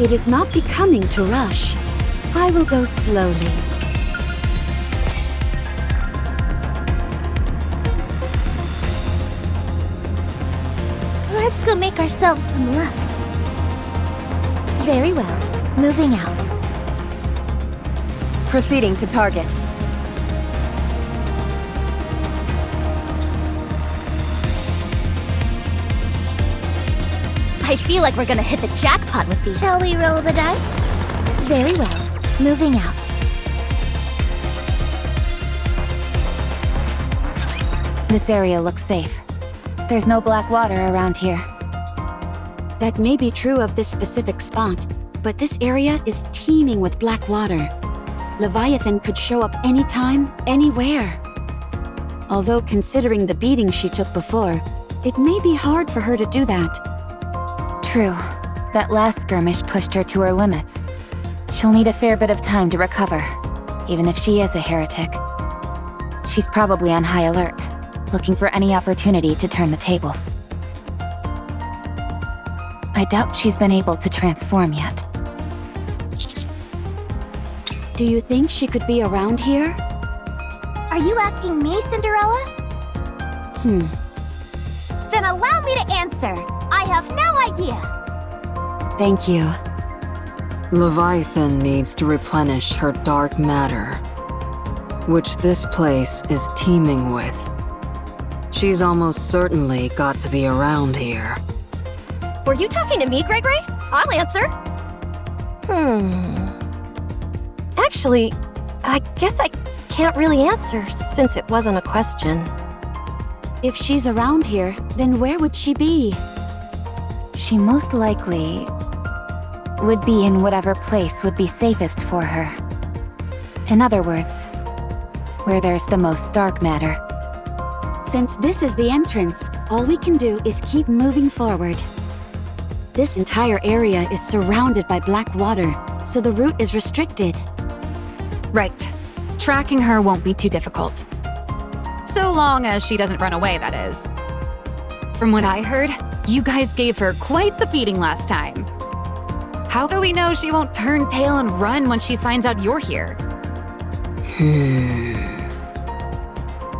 It is not becoming to rush. I will go slowly. Let's go make ourselves some luck. Very well. Moving out. Proceeding to target. I feel like we're gonna hit the jackpot with these. Shall we roll the dice? Very well. Moving out. This area looks safe. There's no black water around here. That may be true of this specific spot, but this area is teeming with black water. Leviathan could show up anytime, anywhere. Although considering the beating she took before, it may be hard for her to do that. True. That last skirmish pushed her to her limits. She'll need a fair bit of time to recover, even if she is a heretic. She's probably on high alert. looking for any opportunity to turn the tables. I doubt she's been able to transform yet. Do you think she could be around here? Are you asking me, Cinderella? Then allow me to answer. I have no idea. Thank you. Leviathan needs to replenish her dark matter, which this place is teeming with. She's almost certainly got to be around here. Were you talking to me, Gregory? I'll answer. Actually, I guess I can't really answer since it wasn't a question. If she's around here, then where would she be? She most likely would be in whatever place would be safest for her. In other words, where there's the most dark matter. Since this is the entrance, all we can do is keep moving forward. This entire area is surrounded by black water, so the route is restricted. Right. Tracking her won't be too difficult. So long as she doesn't run away, that is. From what I heard, you guys gave her quite the beating last time. How do we know she won't turn tail and run when she finds out you're here?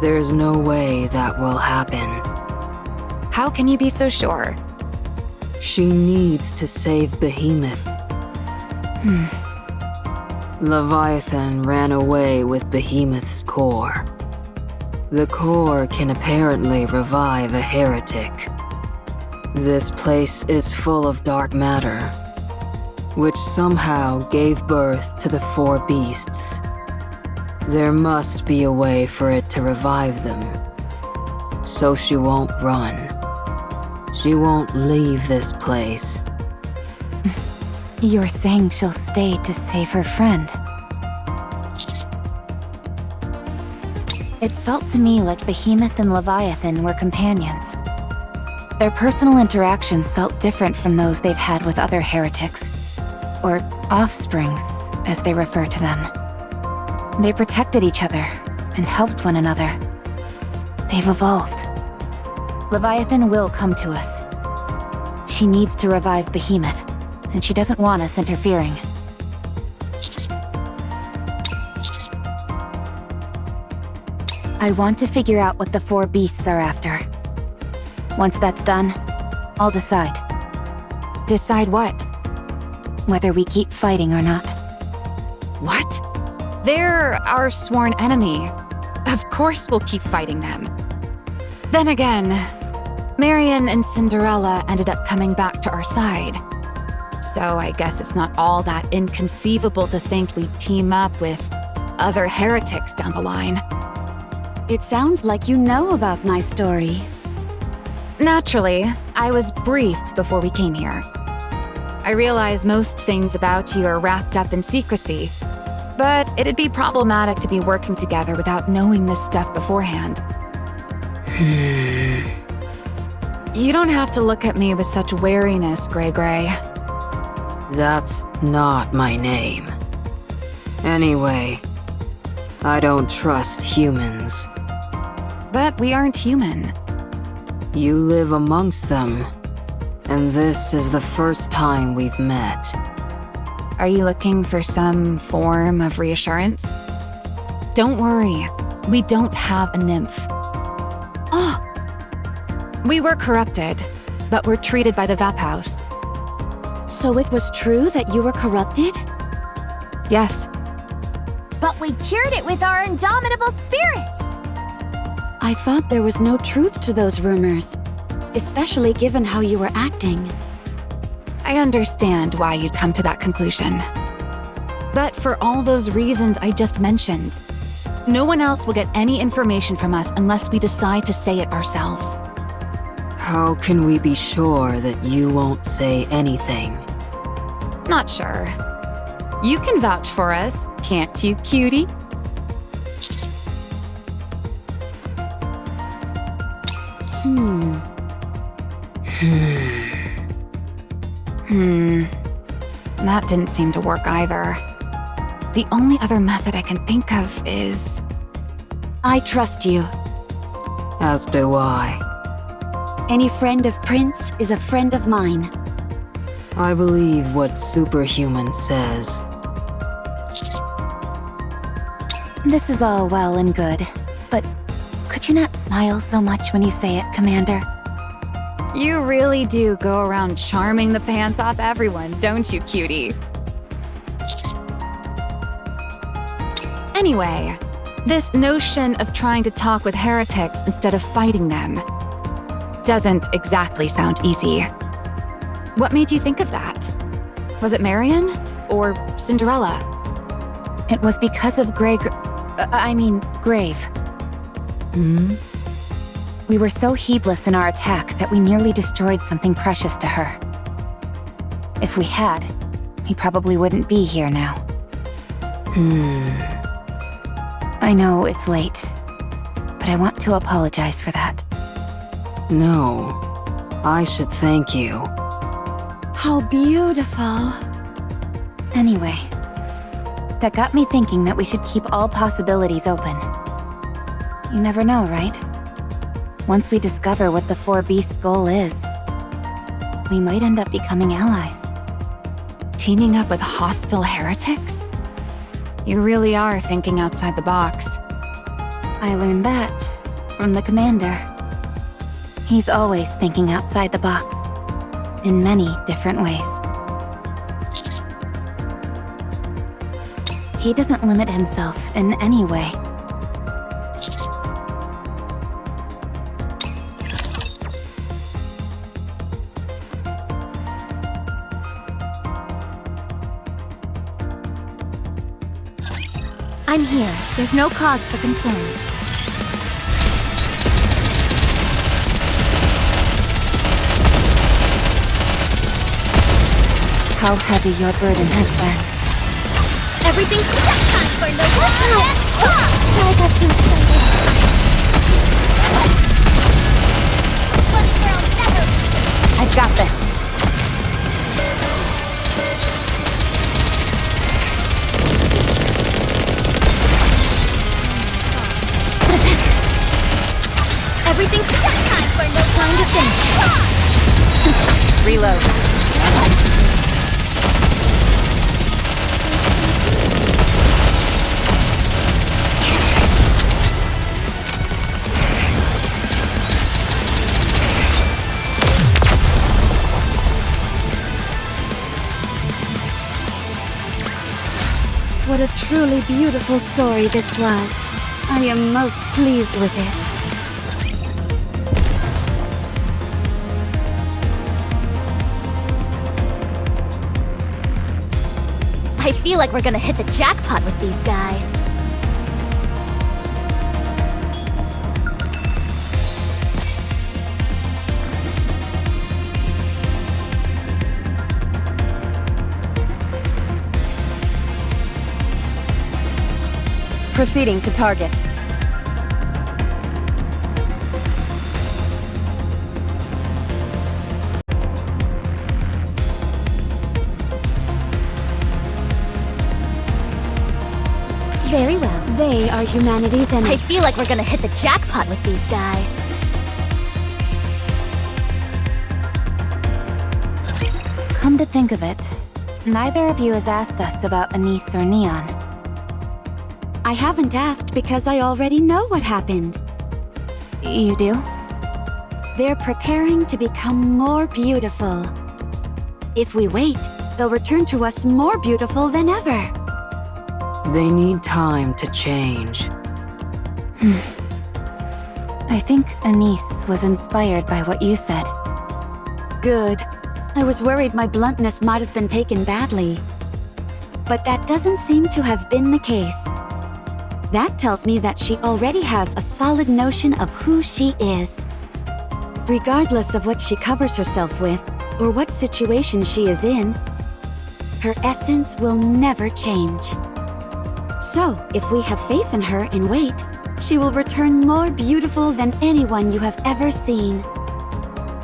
There's no way that will happen. How can you be so sure? She needs to save Behemoth. Leviathan ran away with Behemoth's core. The core can apparently revive a heretic. This place is full of dark matter, which somehow gave birth to the four beasts. There must be a way for it to revive them, so she won't run. She won't leave this place. You're saying she'll stay to save her friend. It felt to me like Behemoth and Leviathan were companions. Their personal interactions felt different from those they've had with other heretics, or offsprings, as they refer to them. They protected each other and helped one another. They've evolved. Leviathan will come to us. She needs to revive Behemoth, and she doesn't want us interfering. I want to figure out what the four beasts are after. Once that's done, I'll decide. Decide what? Whether we keep fighting or not. What? They're our sworn enemy. Of course we'll keep fighting them. Then again, Marion and Cinderella ended up coming back to our side. So I guess it's not all that inconceivable to think we'd team up with other heretics down the line. It sounds like you know about my story. Naturally, I was briefed before we came here. I realize most things about you are wrapped up in secrecy, but it'd be problematic to be working together without knowing this stuff beforehand. You don't have to look at me with such wariness, Gray. That's not my name. Anyway, I don't trust humans. But we aren't human. You live amongst them, and this is the first time we've met. Are you looking for some form of reassurance? Don't worry, we don't have a nymph. Oh! We were corrupted, but we're treated by the Vap House. So it was true that you were corrupted? Yes. But we cured it with our indomitable spirits! I thought there was no truth to those rumors, especially given how you were acting. I understand why you'd come to that conclusion. But for all those reasons I just mentioned, no one else will get any information from us unless we decide to say it ourselves. How can we be sure that you won't say anything? Not sure. You can vouch for us, can't you, cutie? That didn't seem to work either. The only other method I can think of is... I trust you. As do I. Any friend of Prince is a friend of mine. I believe what Superhuman says. This is all well and good, but could you not smile so much when you say it, Commander? You really do go around charming the pants off everyone, don't you, cutie? Anyway, this notion of trying to talk with heretics instead of fighting them doesn't exactly sound easy. What made you think of that? Was it Marion or Cinderella? It was because of Grave. Hmm? We were so heedless in our attack that we nearly destroyed something precious to her. If we had, we probably wouldn't be here now. I know it's late, but I want to apologize for that. No. I should thank you. How beautiful. Anyway, that got me thinking that we should keep all possibilities open. You never know, right? Once we discover what the Four Beasts' goal is, we might end up becoming allies. Teaming up with hostile heretics? You really are thinking outside the box. I learned that from the Commander. He's always thinking outside the box, in many different ways. He doesn't limit himself in any way. I'm here. There's no cause for concern. How heavy your burden has been. Everything's just time for no more. I got too excited. Bloody girl, never. I've got this. Everything's just time for no time to think. Reload. What a truly beautiful story this was. I am most pleased with it. I feel like we're gonna hit the jackpot with these guys. Proceeding to target. Very well. They are humanity's enemy. I feel like we're gonna hit the jackpot with these guys. Come to think of it, neither of you has asked us about Anise or Neon. I haven't asked because I already know what happened. You do? They're preparing to become more beautiful. If we wait, they'll return to us more beautiful than ever. They need time to change. I think Anise was inspired by what you said. Good. I was worried my bluntness might have been taken badly. But that doesn't seem to have been the case. That tells me that she already has a solid notion of who she is. Regardless of what she covers herself with, or what situation she is in, her essence will never change. So, if we have faith in her and wait, she will return more beautiful than anyone you have ever seen.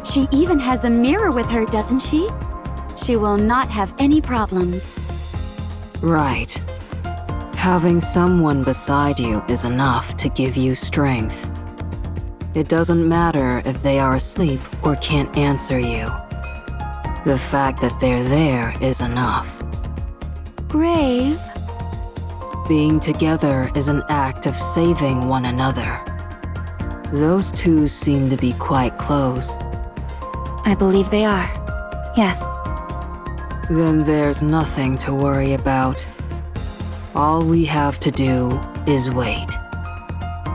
She even has a mirror with her, doesn't she? She will not have any problems. Right. Having someone beside you is enough to give you strength. It doesn't matter if they are asleep or can't answer you. The fact that they're there is enough. Grave? Being together is an act of saving one another. Those two seem to be quite close. I believe they are. Yes. Then there's nothing to worry about. All we have to do is wait.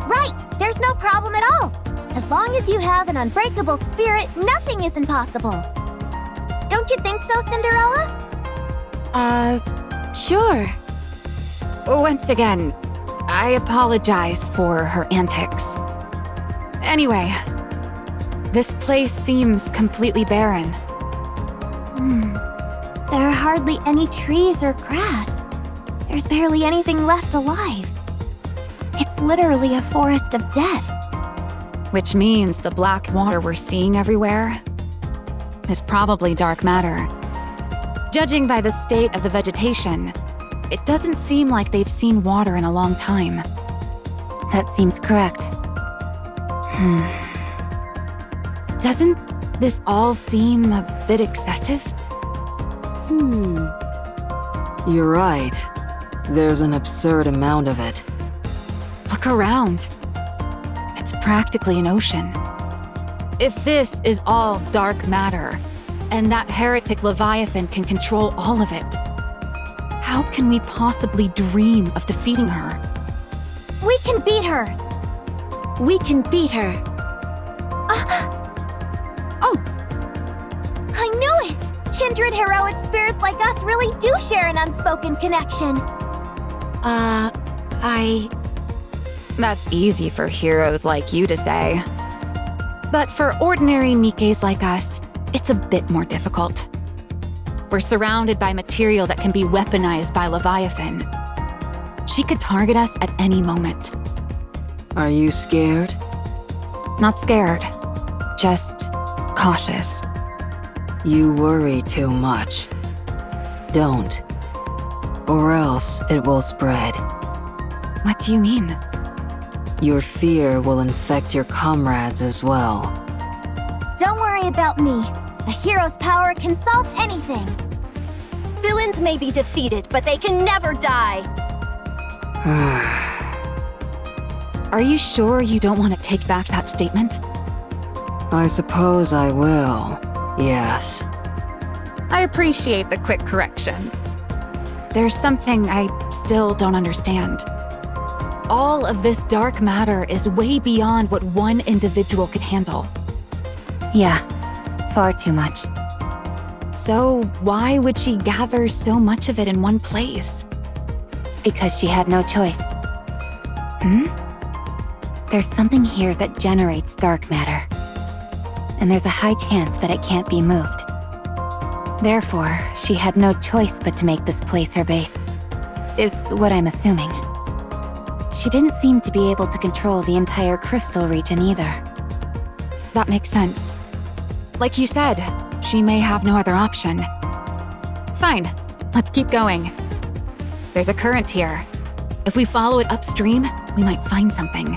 Right! There's no problem at all! As long as you have an unbreakable spirit, nothing is impossible. Don't you think so, Cinderella? Sure. Once again, I apologize for her antics. Anyway, this place seems completely barren. There are hardly any trees or grass. There's barely anything left alive. It's literally a forest of death. Which means the black water we're seeing everywhere is probably dark matter. Judging by the state of the vegetation, it doesn't seem like they've seen water in a long time. That seems correct. Doesn't this all seem a bit excessive? You're right. There's an absurd amount of it. Look around. It's practically an ocean. If this is all dark matter, and that heretic Leviathan can control all of it, how can we possibly dream of defeating her? We can beat her! We can beat her. Oh! I knew it! Kindred heroic spirits like us really do share an unspoken connection. That's easy for heroes like you to say. But for ordinary Nikkes like us, it's a bit more difficult. We're surrounded by material that can be weaponized by Leviathan. She could target us at any moment. Are you scared? Not scared, just cautious. You worry too much. Don't. Or else it will spread. What do you mean? Your fear will infect your comrades as well. Don't worry about me. A hero's power can solve anything. Villains may be defeated, but they can never die. Are you sure you don't want to take back that statement? I suppose I will, yes. I appreciate the quick correction. There's something I still don't understand. All of this dark matter is way beyond what one individual could handle. Yeah, far too much. So why would she gather so much of it in one place? Because she had no choice. There's something here that generates dark matter. And there's a high chance that it can't be moved. Therefore, she had no choice but to make this place her base. Is what I'm assuming. She didn't seem to be able to control the entire crystal region either. That makes sense. Like you said, she may have no other option. Fine, let's keep going. There's a current here. If we follow it upstream, we might find something.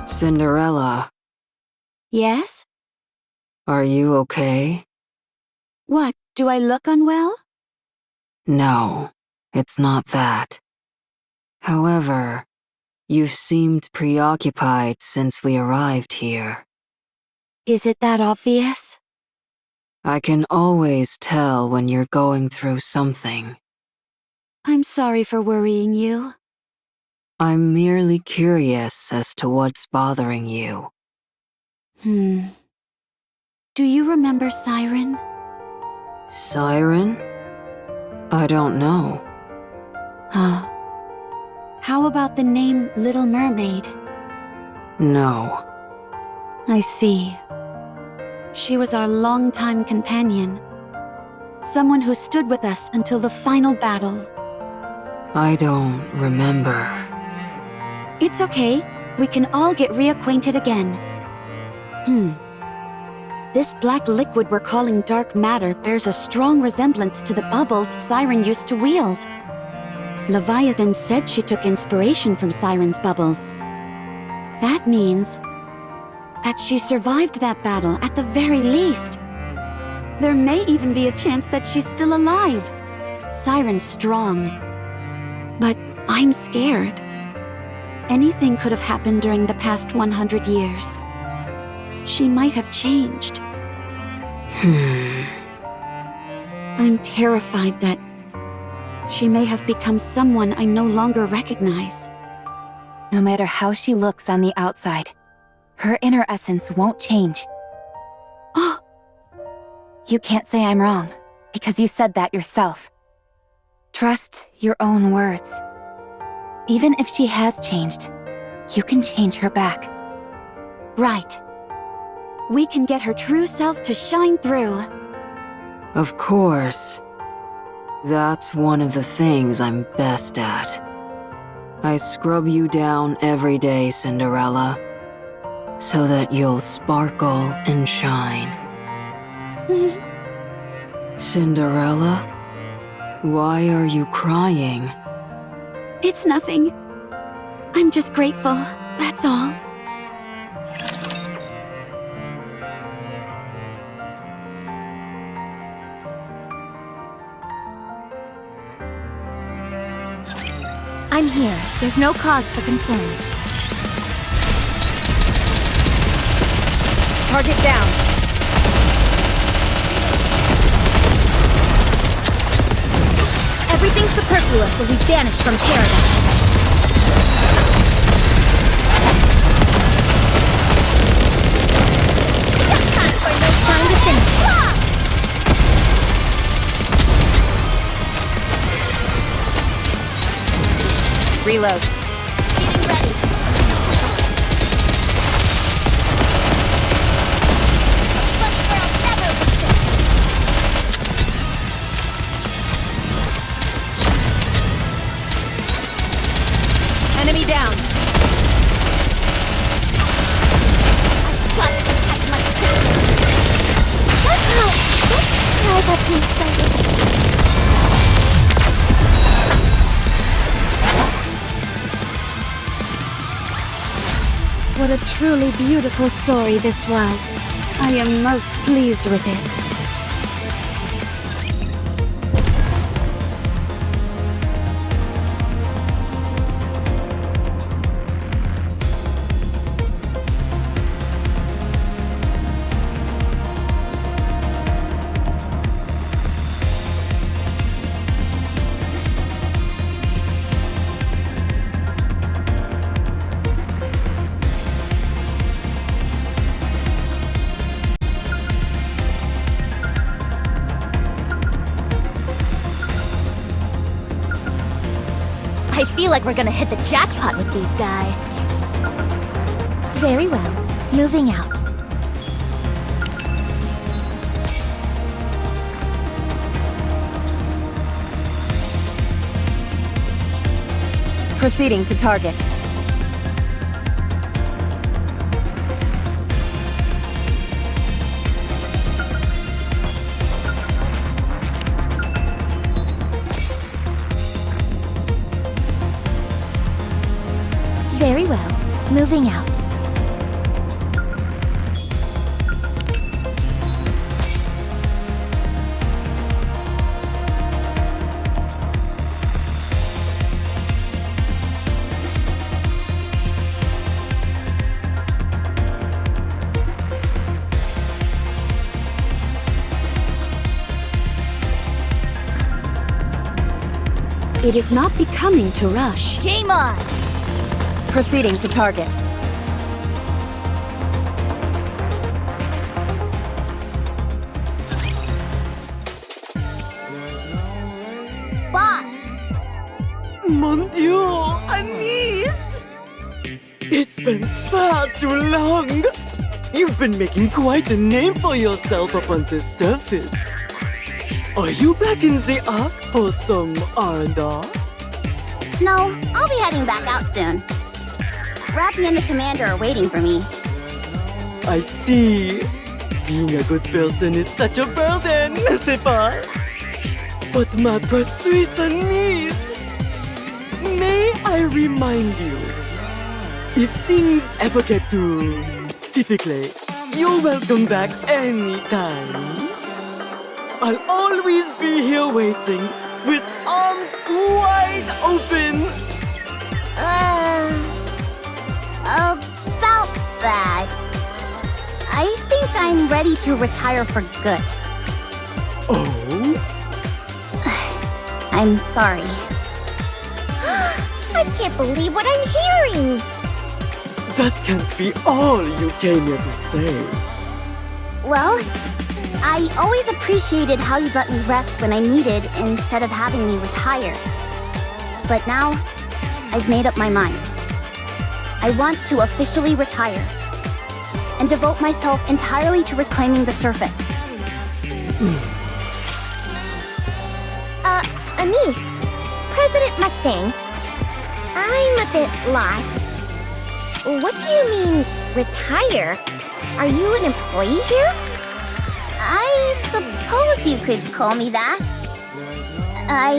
Cinderella, Yes? are you okay? What, do I look unwell? No, it's not that. However, you've seemed preoccupied since we arrived here. Is it that obvious? I can always tell when you're going through something. I'm sorry for worrying you. I'm merely curious as to what's bothering you. Do you remember Siren? Siren? I don't know. How about the name Little Mermaid? No. I see. She was our longtime companion. Someone who stood with us until the final battle. I don't remember. It's okay. We can all get reacquainted again. This black liquid we're calling dark matter bears a strong resemblance to the bubbles Siren used to wield. Leviathan said she took inspiration from Siren's bubbles. That means that she survived that battle at the very least. There may even be a chance that she's still alive. Siren's strong. But I'm scared. Anything could have happened during the past 100 years. She might have changed. I'm terrified that she may have become someone I no longer recognize. No matter how she looks on the outside, her inner essence won't change. Oh! You can't say I'm wrong, because you said that yourself. Trust your own words. Even if she has changed, you can change her back. Right. We can get her true self to shine through. Of course. That's one of the things I'm best at. I scrub you down every day, Cinderella, so that you'll sparkle and shine. Cinderella? Why are you crying? It's nothing. I'm just grateful, that's all. I'm here. There's no cause for concern. Target down. Everything superfluous will be banished from paradise. Just time for no time to finish. Reload. Getting ready. But girl never Enemy down. I've got to protect my sister. That's how I got too excited. What a truly beautiful story this was. I am most pleased with it. I feel like we're gonna hit the jackpot with these guys. Very well. Moving out. Proceeding to target. Very well. Moving out. It is not becoming to rush. Game on! Proceeding to target. Boss! Mon Dieu, Anise! It's been far too long! You've been making quite a name for yourself up on the surface. Are you back in the Ark for some R&R? No, I'll be heading back out soon. Rappy and the commander are waiting for me. I see. Being a good person is such a burden, n'est-ce pas? But ma petite niece, may I remind you, If things ever get too difficult, you're welcome back anytime. I'll always be here waiting with arms wide open. About that. I think I'm ready to retire for good. Oh? I'm sorry. I can't believe what I'm hearing! That can't be all you came here to say. Well, I always appreciated how you let me rest when I needed instead of having me retire. But now, I've made up my mind. I want to officially retire and devote myself entirely to reclaiming the surface. Anise, President Mustang, I'm a bit lost. What do you mean, retire? Are you an employee here? I suppose you could call me that. I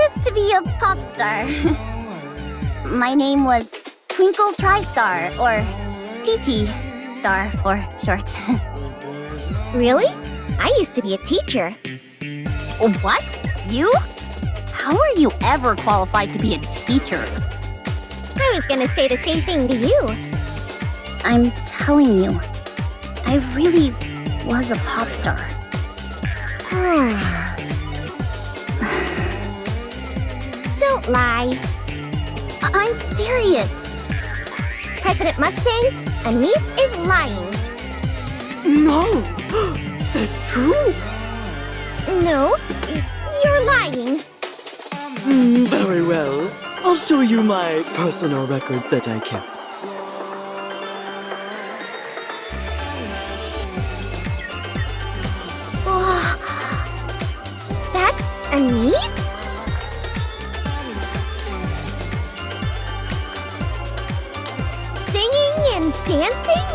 used to be a pop star. My name was Twinkle TriStar, or TT Star for short. Really? I used to be a teacher. What? You? How are you ever qualified to be a teacher? I was gonna say the same thing to you. I'm telling you, I really was a pop star. Don't lie. I'm serious. President Mustang, Anise is lying. No! That's true! No, you're lying. Very well. I'll show you my personal records that I kept. That's Anise? Singing and dancing?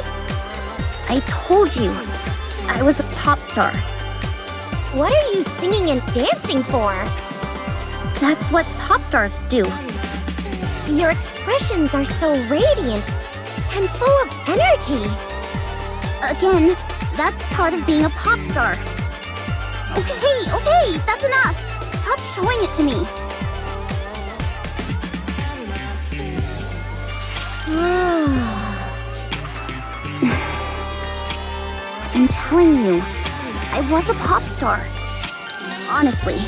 I told you, I was a pop star. What are you singing and dancing for? That's what pop stars do. Your expressions are so radiant and full of energy. Again, that's part of being a pop star. Okay, that's enough. Stop showing it to me. I'm telling you, I was a pop star. Honestly.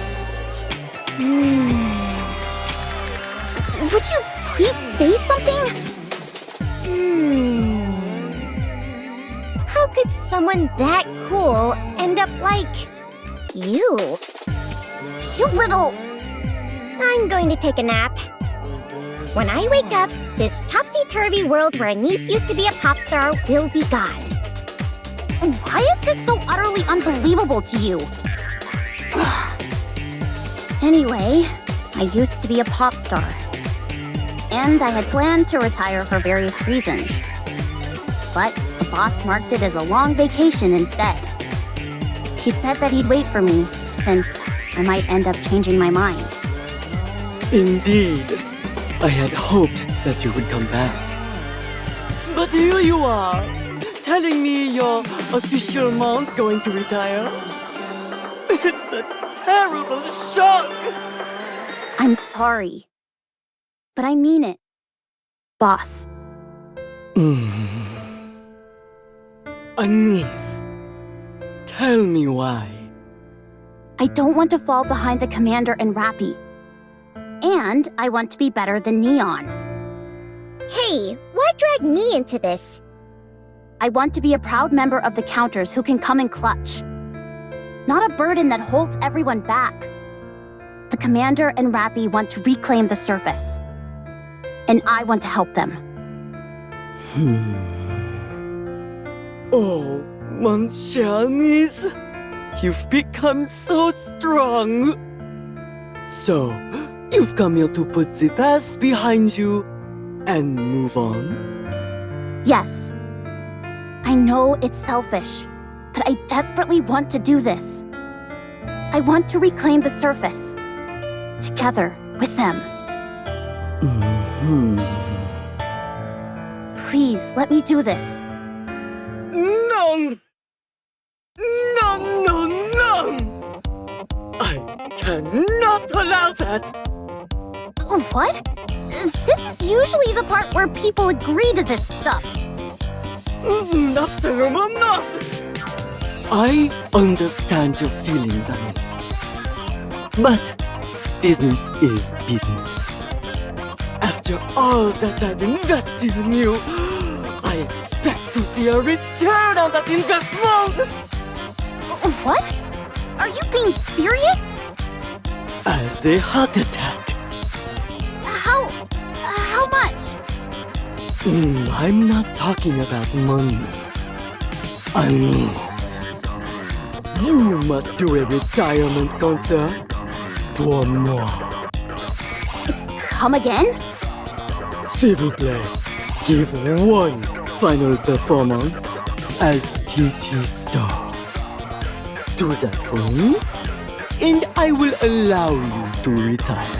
Would you please say something? How could someone that cool end up like you? You little... I'm going to take a nap. When I wake up, this topsy-turvy world where Anise used to be a pop star will be gone. Why is this so utterly unbelievable to you? Anyway, I used to be a pop star. And I had planned to retire for various reasons. But the boss marked it as a long vacation instead. He said that he'd wait for me, since I might end up changing my mind. Indeed. I had hoped that you would come back. But here you are, telling me your official month going to retire. It's a terrible shock! I'm sorry. But I mean it. Boss. Anise, tell me why. I don't want to fall behind the Commander and Rappy. And I want to be better than Neon. Hey, why drag me into this? I want to be a proud member of the Counters who can come in clutch. Not a burden that holds everyone back. The Commander and Rappy want to reclaim the surface. And I want to help them. Oh, mon cher Anise, you've become so strong. So, you've come here to put the past behind you and move on? Yes. I know it's selfish, but I desperately want to do this. I want to reclaim the surface. Together with them. Please, let me do this. No! No, no, no! I cannot allow that! What? This is usually the part where people agree to this stuff. Absolutely not! I understand your feelings, Anis. But business is business. After all that I've invested in you, I expect to see a return on that investment! What? Are you being serious? As a heart attack. How much? I'm not talking about money. Anis, you must do a retirement concert pour moi. Come again? S'il vous plaît, give one final performance as TT Star. Do that for me, and I will allow you to retire.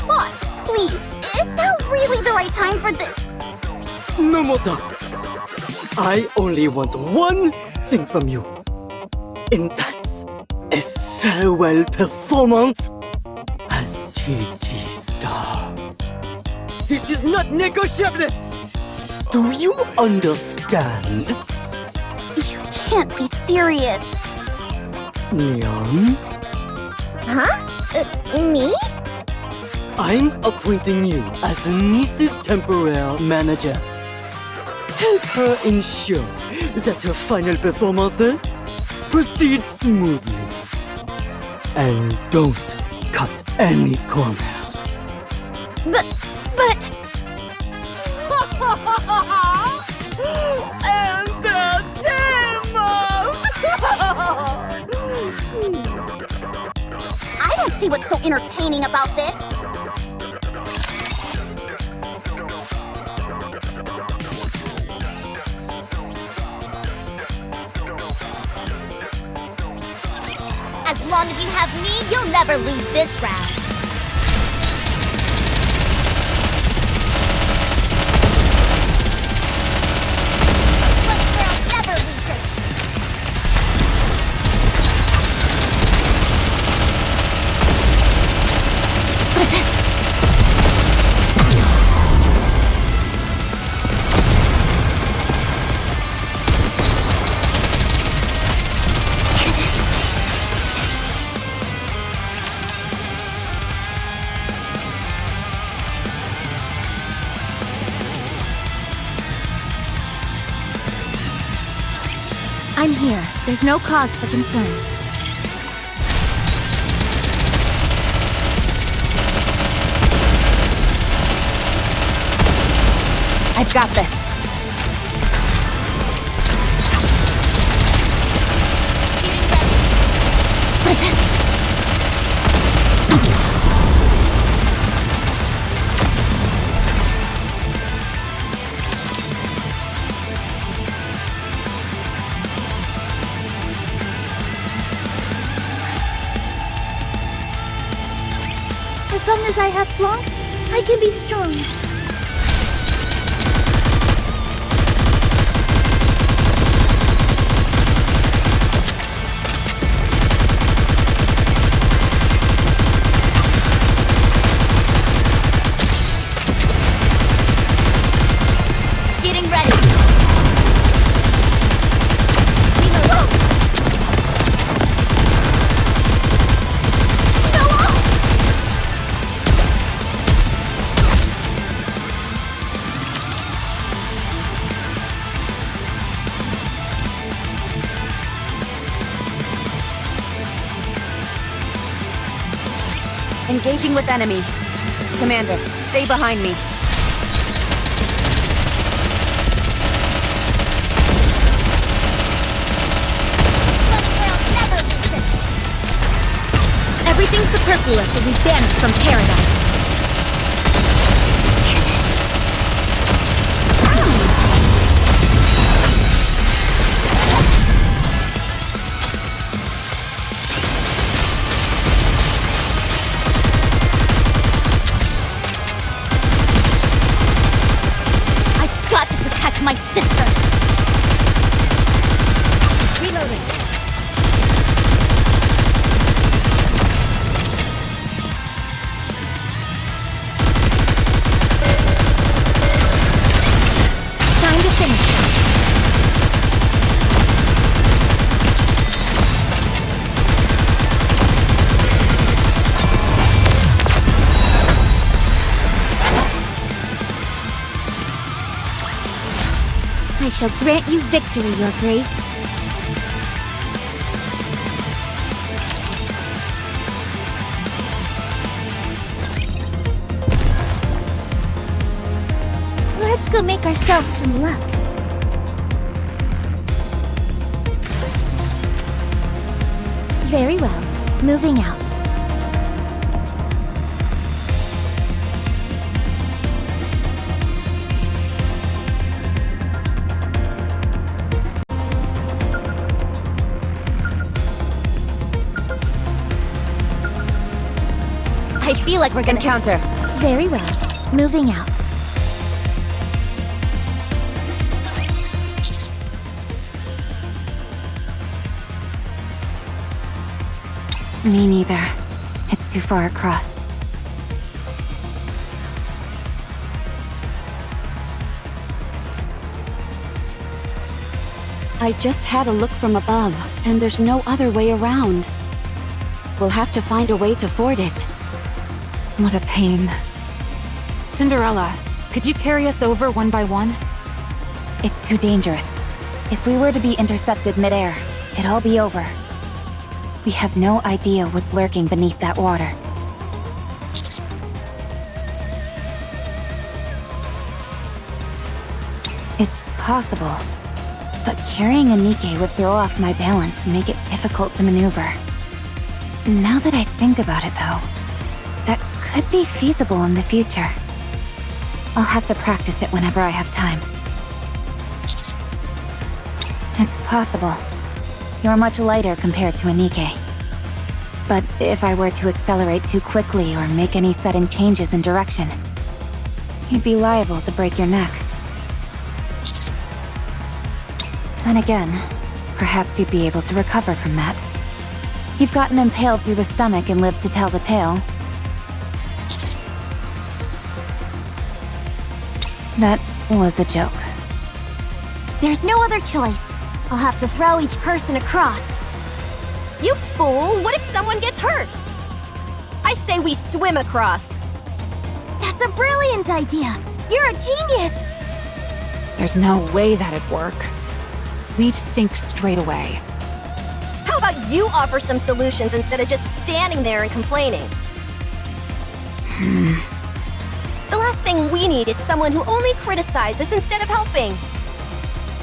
Boss, please. Is now really the right time for the... No more talk. I only want one thing from you. And that's a farewell performance as TT Star. This is not negotiable! Do you understand? You can't be serious. Neon, Huh? Me? I'm appointing you as Nice's temporary manager. Help her ensure that her final performances proceed smoothly. And don't cut any corners. But... I don't see what's so entertaining about this. As long as you have me, you'll never lose this round. Blood Girl never loses. I'm here. There's no cause for concern. I've got this. As long as I have Blanc, I can be strong. Getting ready. Engaging with enemy. Commander, stay behind me. Everything superfluous will be banished from paradise. catch my sister! Reloading. Time to finish. I shall grant you victory, Your Grace. Let's go make ourselves some luck. Very well. Moving out. I feel like we're gonna counter. Very well. Moving out. Me neither. It's too far across. I just had a look from above, and there's no other way around. We'll have to find a way to ford it. What a pain. Cinderella, could you carry us over one by one? It's too dangerous. If we were to be intercepted midair, it'd all be over. We have no idea what's lurking beneath that water. It's possible, but carrying a Nikke would throw off my balance and make it difficult to maneuver. Now that I think about it though, that could be feasible in the future. I'll have to practice it whenever I have time. It's possible. You're much lighter compared to a Nikke. But if I were to accelerate too quickly or make any sudden changes in direction, you'd be liable to break your neck. Then again, perhaps you'd be able to recover from that. You've gotten impaled through the stomach and lived to tell the tale. That was a joke. There's no other choice. I'll have to throw each person across. You fool! What if someone gets hurt? I say we swim across. That's a brilliant idea. You're a genius. There's no way that'd work. We'd sink straight away. How about you offer some solutions instead of just standing there and complaining? The last thing we need is someone who only criticizes instead of helping.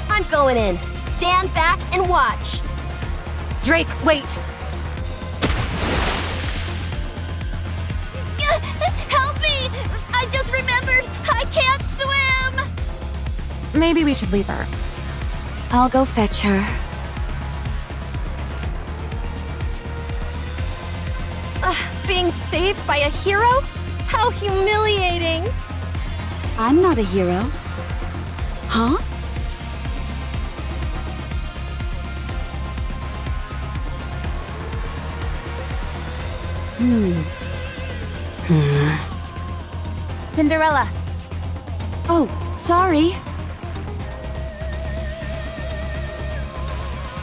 I'm going in. Stand back and watch. Drake, wait! Help me! I just remembered I can't swim! Maybe we should leave her. I'll go fetch her. Being saved by a hero? How humiliating! I'm not a hero. Huh? Cinderella! Oh, sorry.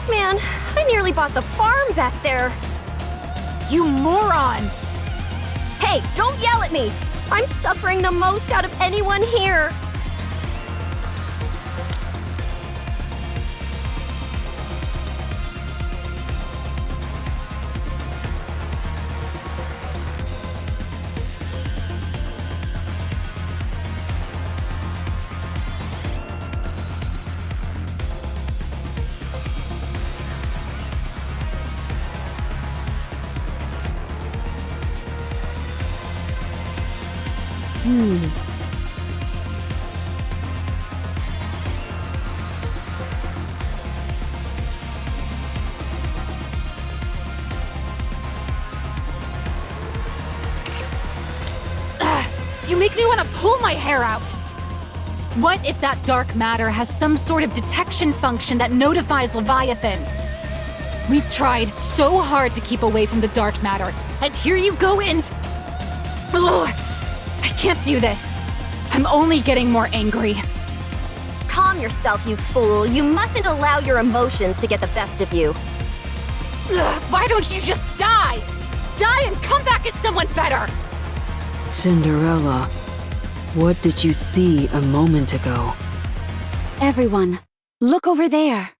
Man, I nearly bought the farm back there. You moron! Hey, don't yell at me! I'm suffering the most out of anyone here! You make me want to pull my hair out! What if that dark matter has some sort of detection function that notifies Leviathan? We've tried so hard to keep away from the dark matter, and here you go and... Ugh, I can't do this. I'm only getting more angry. Calm yourself, you fool. You mustn't allow your emotions to get the best of you. Ugh, why don't you just die? Die and come back as someone better! Cinderella, what did you see a moment ago? Everyone, look over there.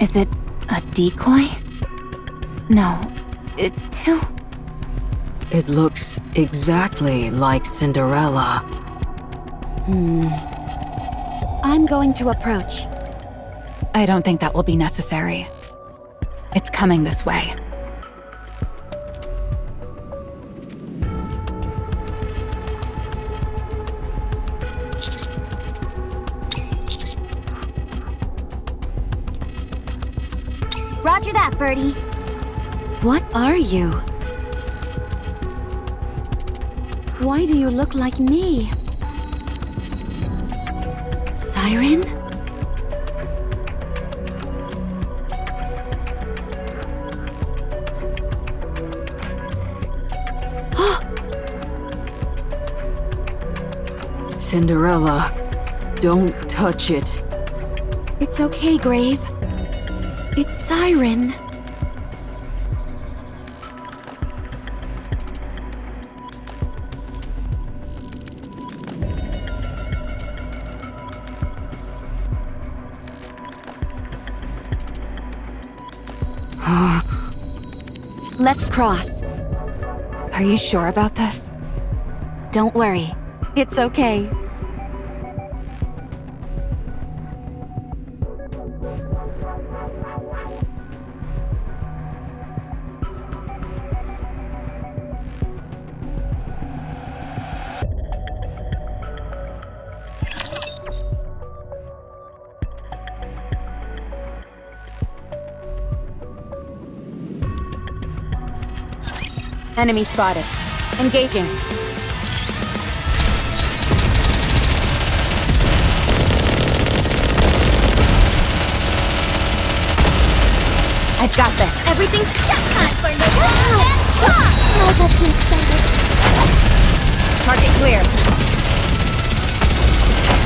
Is it a decoy? No, it's too... It looks exactly like Cinderella. I'm going to approach. I don't think that will be necessary. It's coming this way. Roger that, Birdie. What are you? Why do you look like me? Siren? Cinderella, don't touch it. It's okay, Grave. It's Siren. Let's cross. Are you sure about this? Don't worry. It's okay. Enemy spotted. Engaging. I've got this. Everything's just time for no one. I got too excited. Target clear.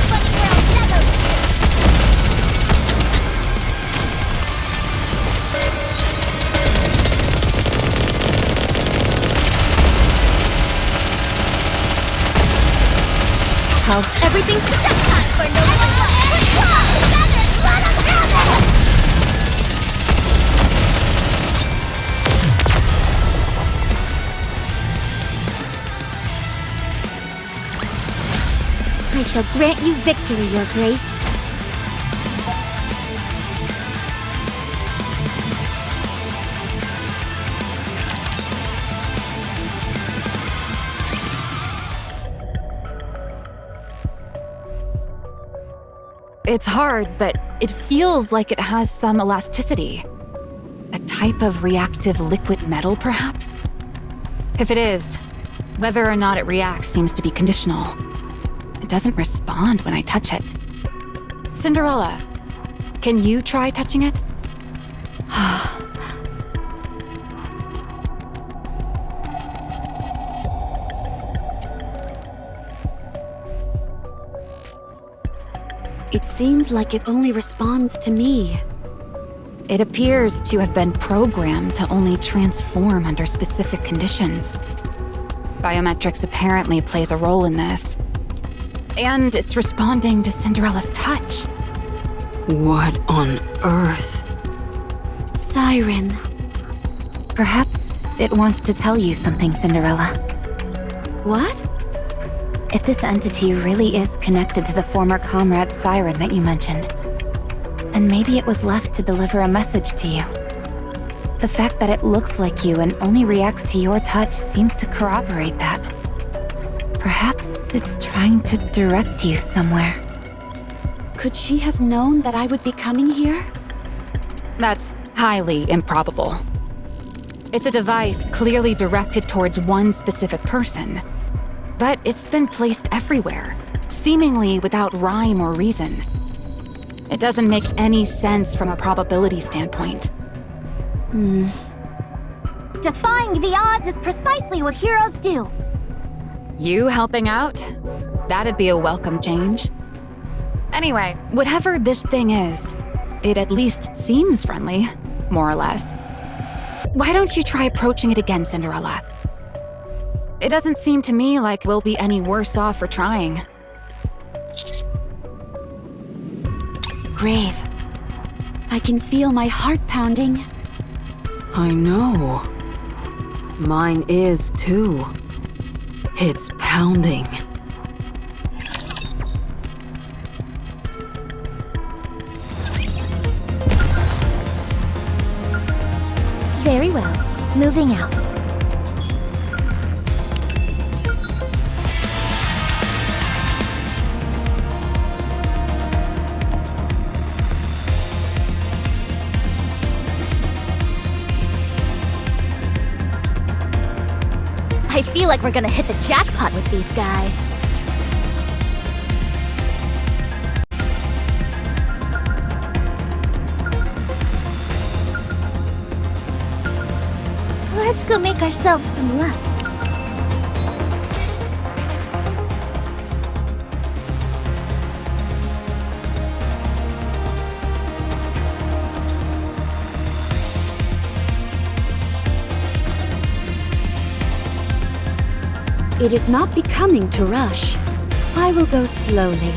Funny girl never Health. Everything's just time for no one. Let 'em have it! I shall grant you victory, Your Grace. It's hard, but it feels like it has some elasticity. A type of reactive liquid metal, perhaps? If it is, whether or not it reacts seems to be conditional. It doesn't respond when I touch it. Cinderella, can you try touching it? It seems like it only responds to me. It appears to have been programmed to only transform under specific conditions. Biometrics apparently plays a role in this. And it's responding to Cinderella's touch. What on earth? Siren. Perhaps it wants to tell you something, Cinderella. What? If this entity really is connected to the former comrade Siren that you mentioned, then maybe it was left to deliver a message to you. The fact that it looks like you and only reacts to your touch seems to corroborate that. Perhaps it's trying to direct you somewhere. Could she have known that I would be coming here? That's highly improbable. It's a device clearly directed towards one specific person. But it's been placed everywhere, seemingly without rhyme or reason. It doesn't make any sense from a probability standpoint. Defying the odds is precisely what heroes do. You helping out? That'd be a welcome change. Anyway, whatever this thing is, it at least seems friendly, more or less. Why don't you try approaching it again, Cinderella? It doesn't seem to me like we'll be any worse off for trying. Grave. I can feel my heart pounding. I know. Mine is too. It's pounding. Very well. Moving out. I feel like we're gonna hit the jackpot with these guys. Let's go make ourselves some luck. It is not becoming to rush. I will go slowly.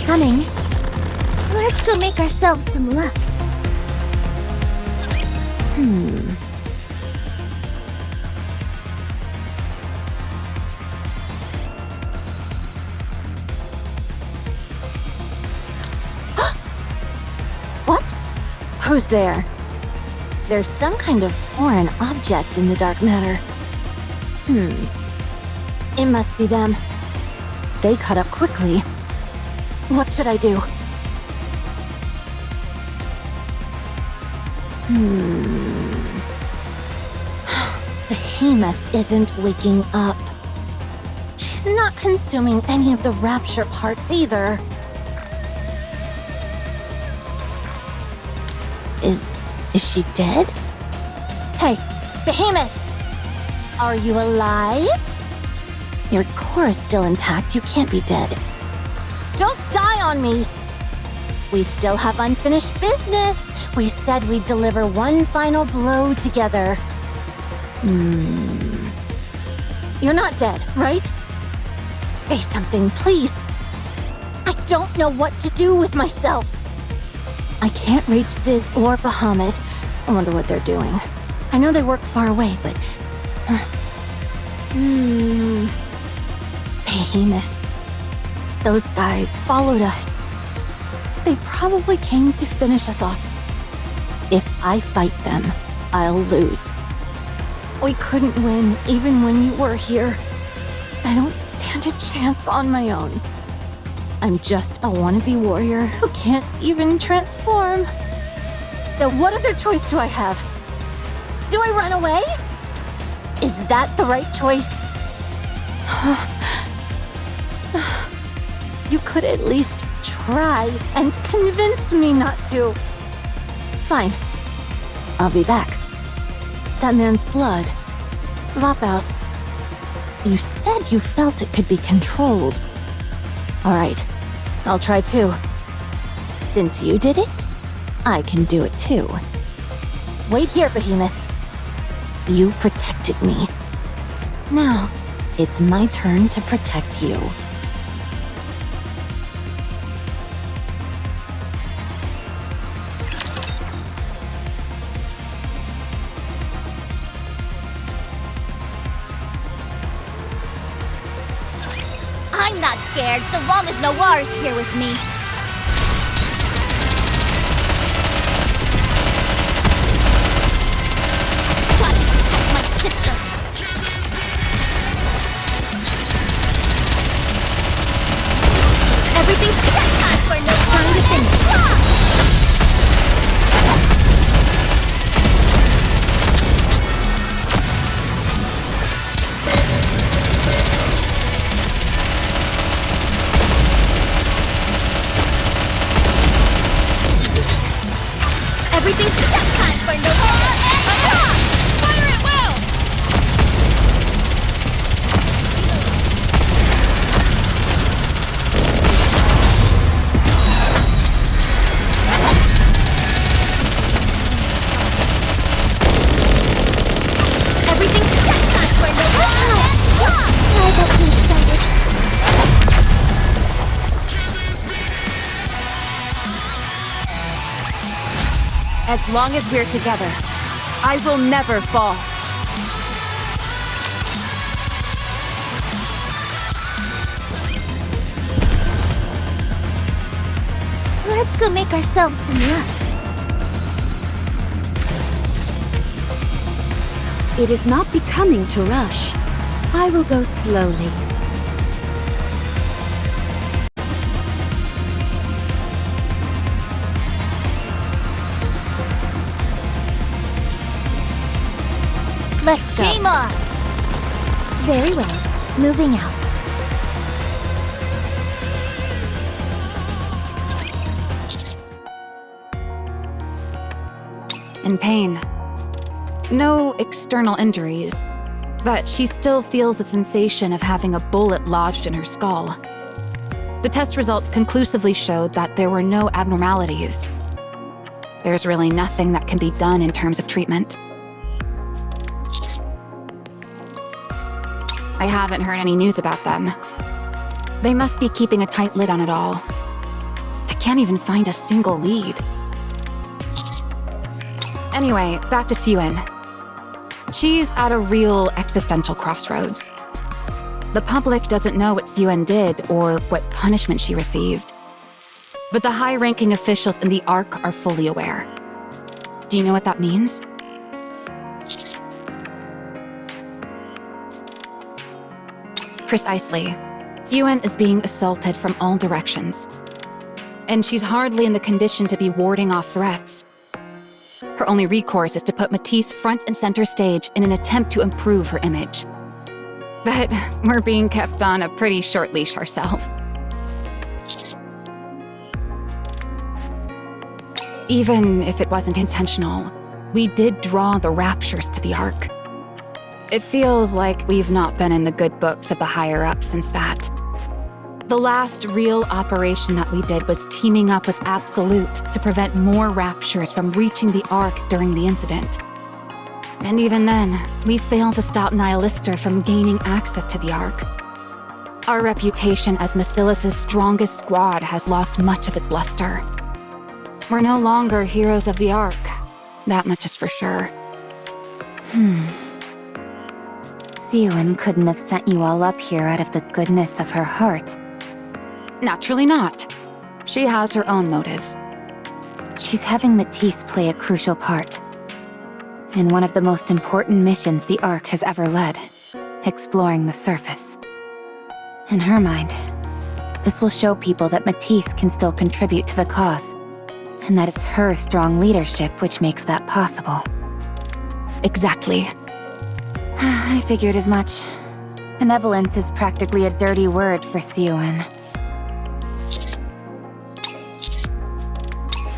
Coming. Let's go make ourselves some luck. What? Who's there? There's some kind of foreign object in the dark matter. It must be them. They cut up quickly. What should I do? Behemoth isn't waking up. She's not consuming any of the rapture parts either. Is she dead? Hey, Behemoth! Are you alive? Your core is still intact. You can't be dead. Don't die on me! We still have unfinished business. We said we'd deliver one final blow together. You're not dead, right? Say something, please. I don't know what to do with myself. I can't reach Ziz or Bahamut. I wonder what they're doing. I know they work far away, but... Behemoth. Those guys followed us. They probably came to finish us off. If I fight them, I'll lose. We couldn't win even when you were here. I don't stand a chance on my own. I'm just a wannabe warrior who can't even transform. So what other choice do I have? Do I run away? Is that the right choice? You could at least try and convince me not to. Fine. I'll be back. That man's blood. Vapaus. You said you felt it could be controlled. Alright. I'll try too. Since you did it, I can do it too. Wait here, Behemoth. You protected me. Now, it's my turn to protect you. I'm not scared so long as Noir's here with me. Gotta protect my sister. Everything's set time for Noir. Time to finish. Everything's set time for Noir and attack! Fire at will! Everything's set time for Noir and attack! I got too excited. As long as we're together, I will never fall. Let's go make ourselves some love. It is not becoming to rush. I will go slowly. Let's go. Game on! Very well. Moving out. In pain. No external injuries, but she still feels the sensation of having a bullet lodged in her skull. The test results conclusively showed that there were no abnormalities. There's really nothing that can be done in terms of treatment. I haven't heard any news about them. They must be keeping a tight lid on it all. I can't even find a single lead. Anyway, back to Suyun. She's at a real existential crossroads. The public doesn't know what Suyun did or what punishment she received. But the high-ranking officials in the Ark are fully aware. Do you know what that means? Precisely. Suyun is being assaulted from all directions. And she's hardly in the condition to be warding off threats. Her only recourse is to put Matisse front and center stage in an attempt to improve her image. But we're being kept on a pretty short leash ourselves. Even if it wasn't intentional, we did draw the Raptures to the Ark. It feels like we've not been in the good books of the higher-ups since that. The last real operation that we did was teaming up with Absolute to prevent more Raptures from reaching the Ark during the incident. And even then, we failed to stop Nihilister from gaining access to the Ark. Our reputation as Macilis' strongest squad has lost much of its luster. We're no longer heroes of the Ark. That much is for sure. Suyun couldn't have sent you all up here out of the goodness of her heart. Naturally not. She has her own motives. She's having Matisse play a crucial part in one of the most important missions the Ark has ever led, exploring the surface. In her mind, this will show people that Matisse can still contribute to the cause, and that it's her strong leadership which makes that possible. Exactly. I figured as much. Benevolence is practically a dirty word for Suyun.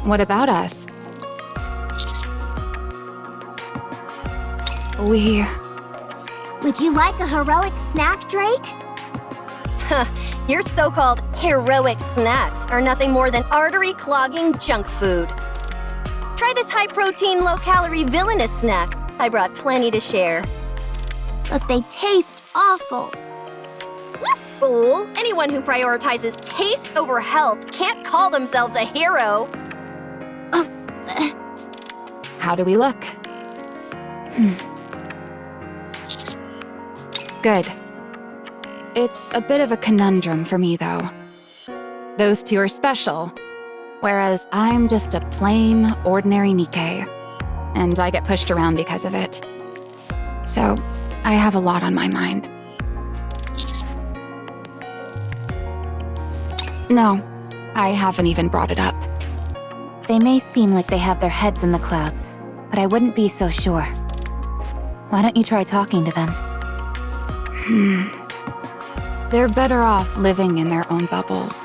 What about us? Would you like a heroic snack, Drake? Your so-called heroic snacks are nothing more than artery-clogging junk food. Try this high-protein, low-calorie villainous snack. I brought plenty to share. But they taste awful. You fool! Anyone who prioritizes taste over health can't call themselves a hero. How do we look? Good. It's a bit of a conundrum for me, though. Those two are special, whereas I'm just a plain, ordinary Nikke, and I get pushed around because of it. So, I have a lot on my mind. No, I haven't even brought it up. They may seem like they have their heads in the clouds, but I wouldn't be so sure. Why don't you try talking to them? They're better off living in their own bubbles.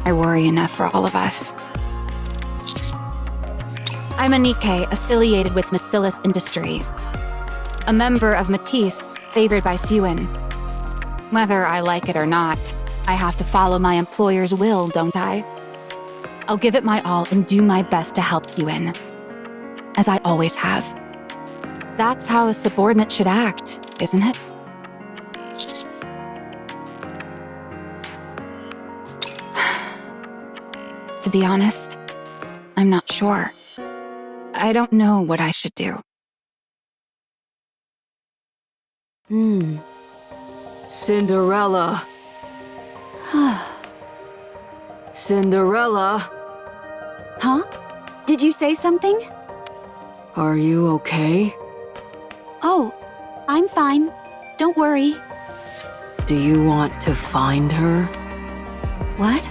I worry enough for all of us. I'm a Nikke affiliated with Bacillus Industry. A member of Matisse, favored by Suen. Whether I like it or not, I have to follow my employer's will, don't I? I'll give it my all and do my best to help Suen. As I always have. That's how a subordinate should act, isn't it? To be honest, I'm not sure. I don't know what I should do. Cinderella. Cinderella, Huh? Did you say something? are you okay? Oh, I'm fine. Don't worry. Do you want to find her? What?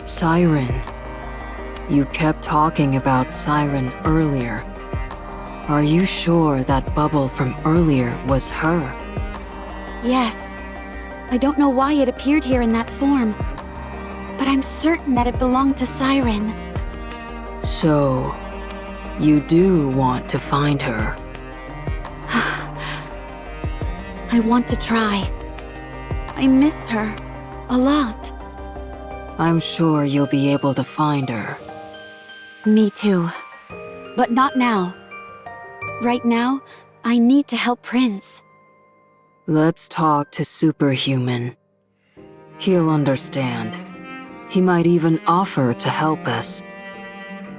Siren. You kept talking about Siren earlier. Are you sure that bubble from earlier was her? Yes. I don't know why it appeared here in that form, but I'm certain that it belonged to Siren. So, you do want to find her? I want to try. I miss her a lot. I'm sure you'll be able to find her. Me too. But not now. Right now, I need to help Prince. Let's talk to Superhuman. He'll understand. He might even offer to help us.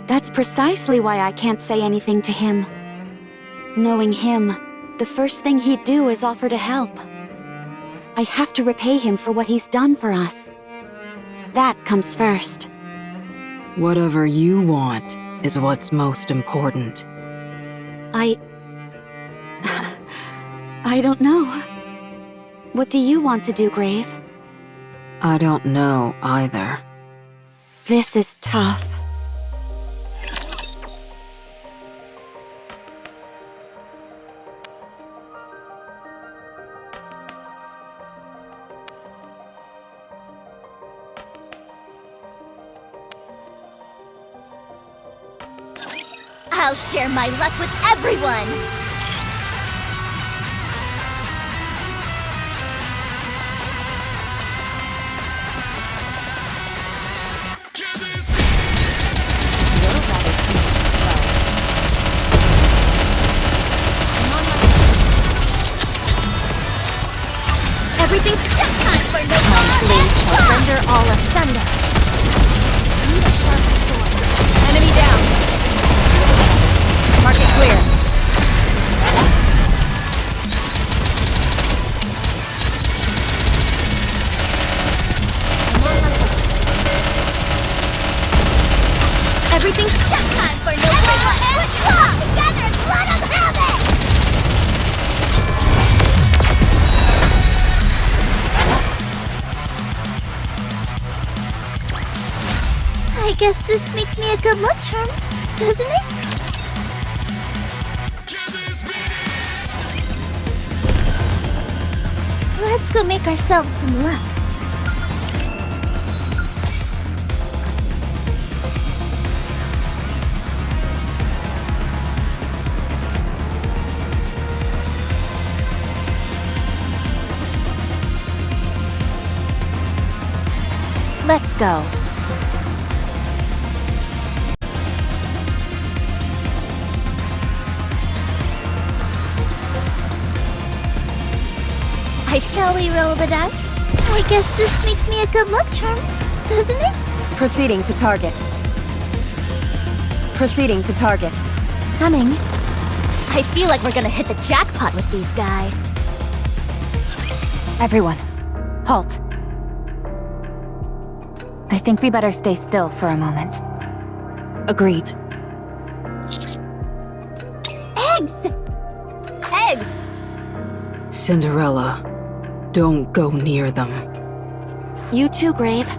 That's precisely why I can't say anything to him. Knowing him, the first thing he'd do is offer to help. I have to repay him for what he's done for us. That comes first. Whatever you want is what's most important. I don't know. What do you want to do, Grave? I don't know either. This is tough. I'll share my luck with everyone! Everything's set time for no blade shall render all asunder. Need a sharper sword. Enemy down. Mark it clear. Everything's set time for no blade. Together, blood of heaven! I guess this makes me a good luck charm, doesn't it? Let's go make ourselves some luck. Let's go. Shall we roll the dice? I guess this makes me a good luck charm, doesn't it? Proceeding to target. Proceeding to target. Coming. I feel like we're gonna hit the jackpot with these guys. Everyone, halt. I think we better stay still for a moment. Agreed. Eggs! Eggs! Cinderella, don't go near them. You too, Grave.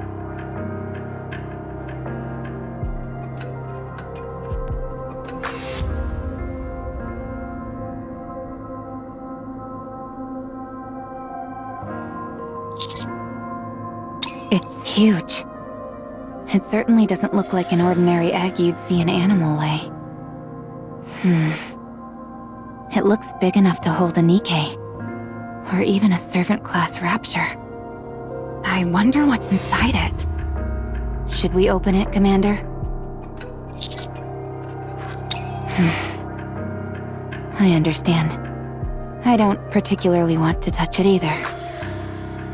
It's huge. It certainly doesn't look like an ordinary egg you'd see an animal lay. It looks big enough to hold a Nikke, or even a servant-class rapture. I wonder what's inside it. Should we open it, Commander? I understand. I don't particularly want to touch it either.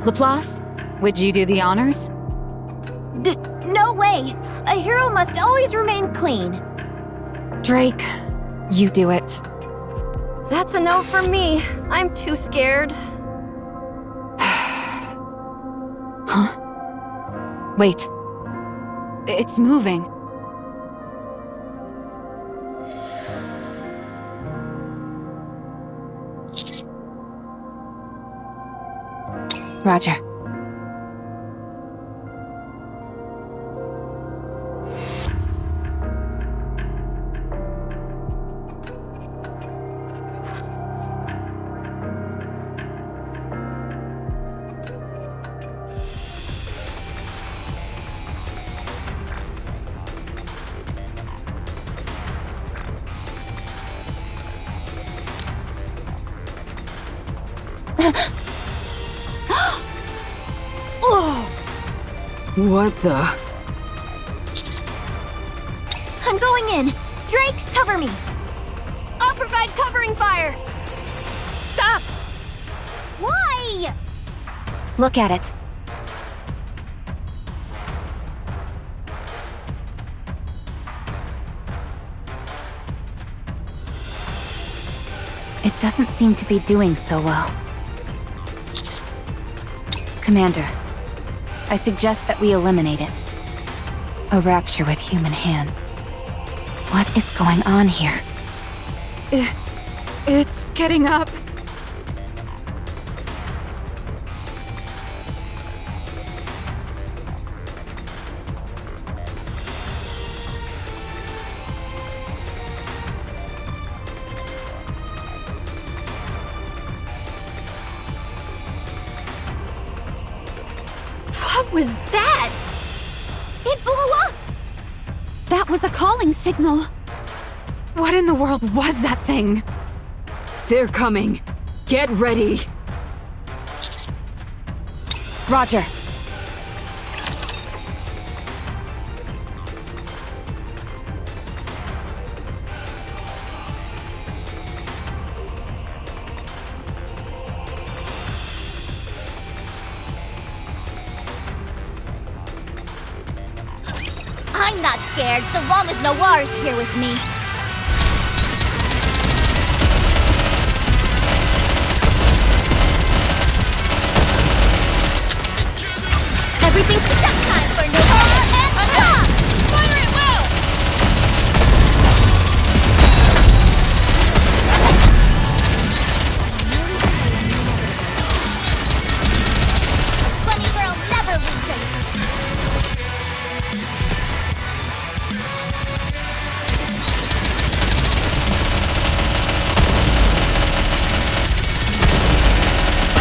Laplace, would you do the honors? No way! A hero must always remain clean. Drake, you do it. That's a no for me. I'm too scared. Huh? Wait. It's moving. Roger. What the? I'm going in. Drake, cover me. I'll provide covering fire! Stop! Why? Look at it. It doesn't seem to be doing so well. Commander, I suggest that we eliminate it. A rapture with human hands. What is going on here? It's getting up. What was that? It blew up! That was a calling signal. What in the world was that thing? They're coming. Get ready. Roger. I'm not scared so long as Noir's here with me. Everything's just time for Noir and attack! Fire at will! A 20 girl never loses!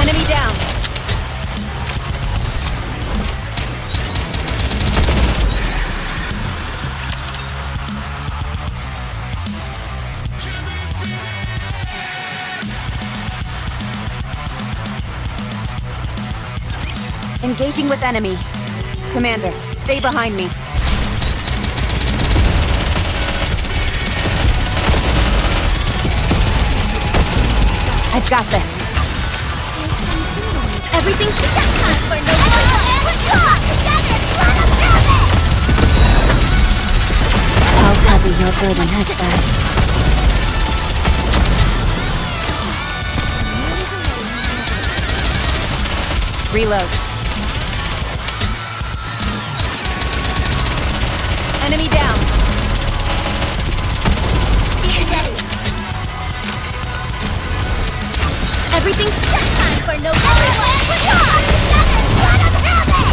Enemy down. Engaging with enemy. Commander, stay behind me. I've got this. Everything's just time for Noir and attack! Together, let us have it! I'll cover your burden next time. Reload. Enemy down. Everything's just time for no everyone put on together. Let 'em have it.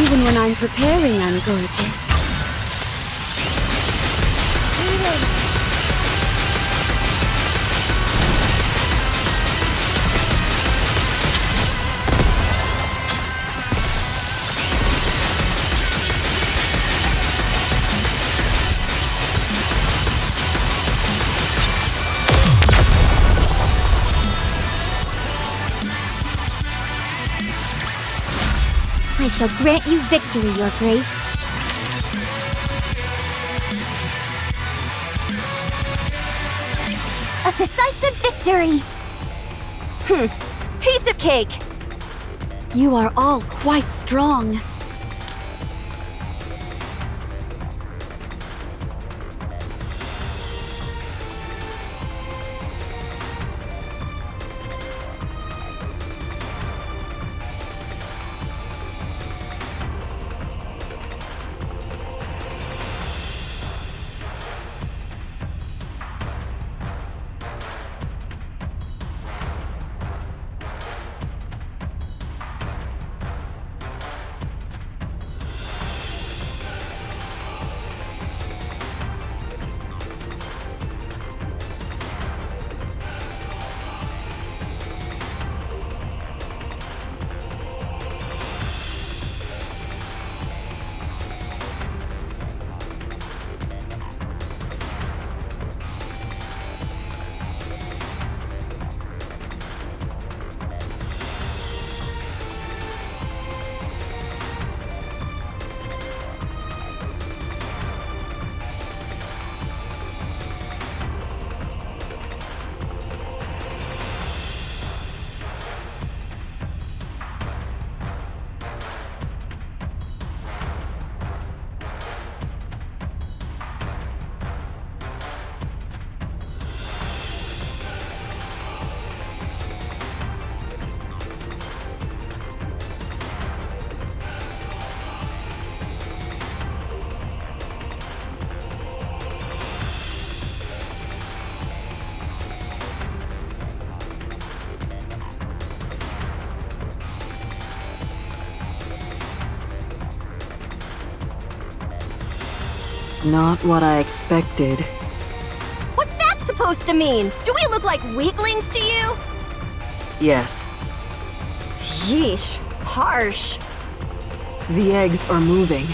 Even when I'm preparing, I'm gorgeous. I shall grant you victory, Your Grace. A decisive victory! Piece of cake! You are all quite strong. Not what I expected. What's that supposed to mean? Do we look like weaklings to you? Yes, Yeesh, harsh. the eggs are moving.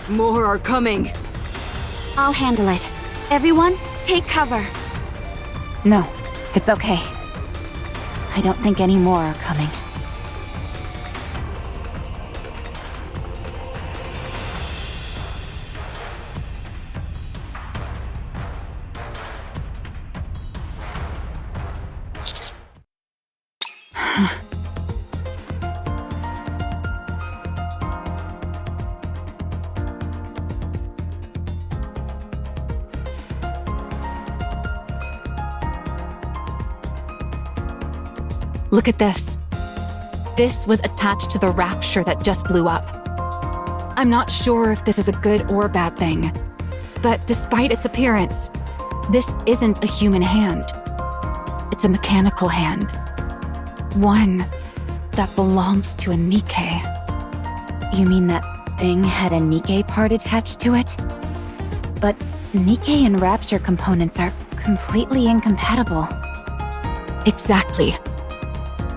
More are coming. I'll handle it. Everyone, take cover. No, it's okay. I don't think any more are coming. Look at this. This was attached to the Rapture that just blew up. I'm not sure if this is a good or bad thing, but despite its appearance, this isn't a human hand. It's a mechanical hand. One that belongs to a Nikke. You mean that thing had a Nikke part attached to it? But Nikke and Rapture components are completely incompatible. Exactly.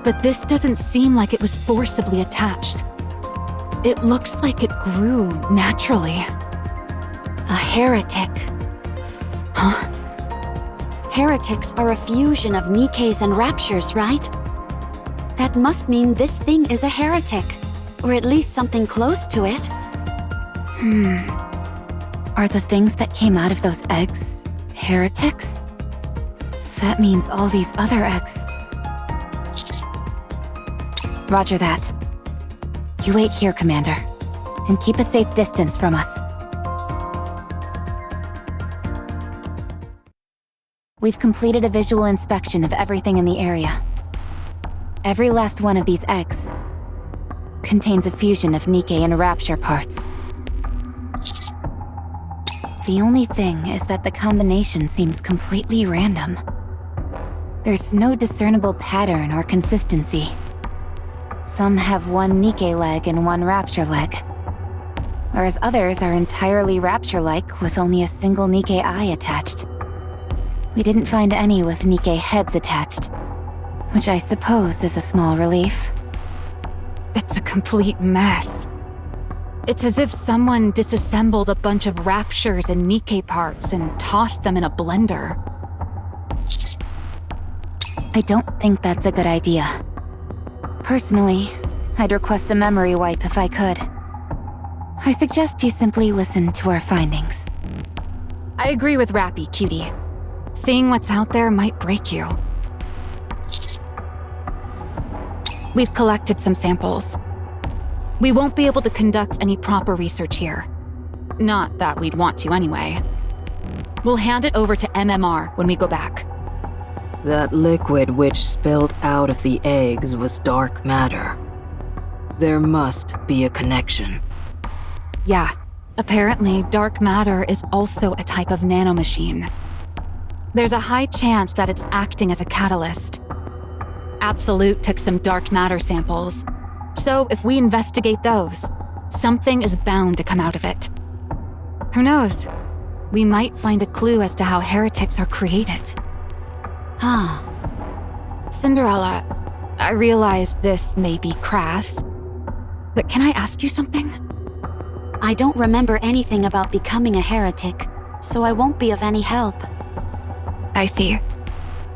But this doesn't seem like it was forcibly attached. It looks like it grew naturally. A heretic. Huh? Heretics are a fusion of Nikke's and Rapture's, right? That must mean this thing is a heretic. Or at least something close to it. Are the things that came out of those eggs heretics? That means all these other eggs. Roger that. You wait here, Commander, and keep a safe distance from us. We've completed a visual inspection of everything in the area. Every last one of these eggs contains a fusion of Nikke and Rapture parts. The only thing is that the combination seems completely random. There's no discernible pattern or consistency. Some have one Nikke leg and one Rapture leg, whereas others are entirely Rapture-like with only a single Nikke eye attached. We didn't find any with Nikke heads attached, which I suppose is a small relief. It's a complete mess. It's as if someone disassembled a bunch of Raptures and Nikke parts and tossed them in a blender. I don't think that's a good idea. Personally, I'd request a memory wipe if I could. I suggest you simply listen to our findings. I agree with Rappy, cutie. Seeing what's out there might break you. We've collected some samples. We won't be able to conduct any proper research here. Not that we'd want to anyway. We'll hand it over to MMR when we go back. That liquid which spilled out of the eggs was dark matter. There must be a connection. Yeah, apparently dark matter is also a type of nanomachine. There's a high chance that it's acting as a catalyst. Absolute took some dark matter samples, so if we investigate those, something is bound to come out of it. Who knows? We might find a clue as to how heretics are created. Huh. Cinderella, I realize this may be crass, but can I ask you something? I don't remember anything about becoming a heretic, so I won't be of any help. I see.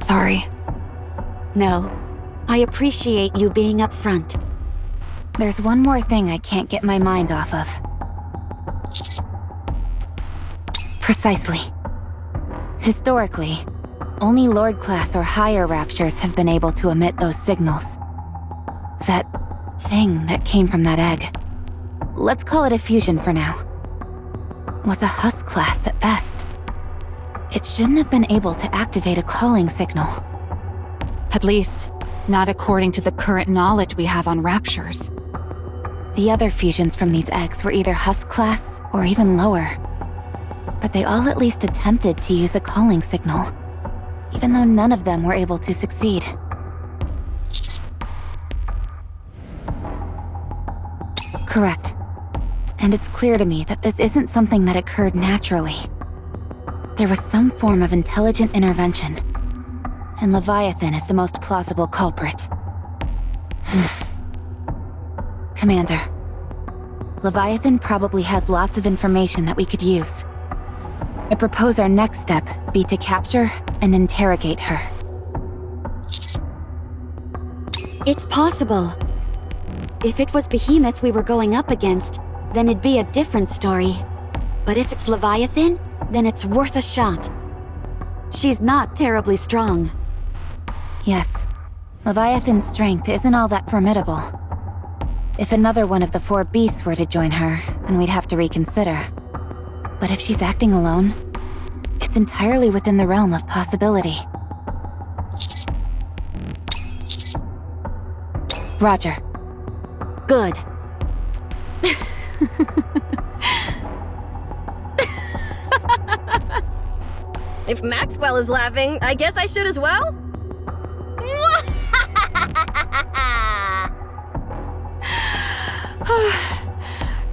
Sorry. No. I appreciate you being upfront. There's one more thing I can't get my mind off of. Precisely. Historically, only Lord class or higher Raptures have been able to emit those signals. That thing that came from that egg, let's call it a fusion for now, was a Husk class at best. It shouldn't have been able to activate a calling signal. At least, not according to the current knowledge we have on Raptures. The other fusions from these eggs were either Husk class or even lower. But they all at least attempted to use a calling signal, even though none of them were able to succeed. Correct. And it's clear to me that this isn't something that occurred naturally. There was some form of intelligent intervention, and Leviathan is the most plausible culprit. Commander, Leviathan probably has lots of information that we could use. I propose our next step be to capture and interrogate her. It's possible. If it was Behemoth we were going up against, then it'd be a different story. But if it's Leviathan, then it's worth a shot. She's not terribly strong. Yes, Leviathan's strength isn't all that formidable. If another one of the 4 beasts were to join her, then we'd have to reconsider. But if she's acting alone, it's entirely within the realm of possibility. Roger. Good. If Maxwell is laughing, I guess I should as well?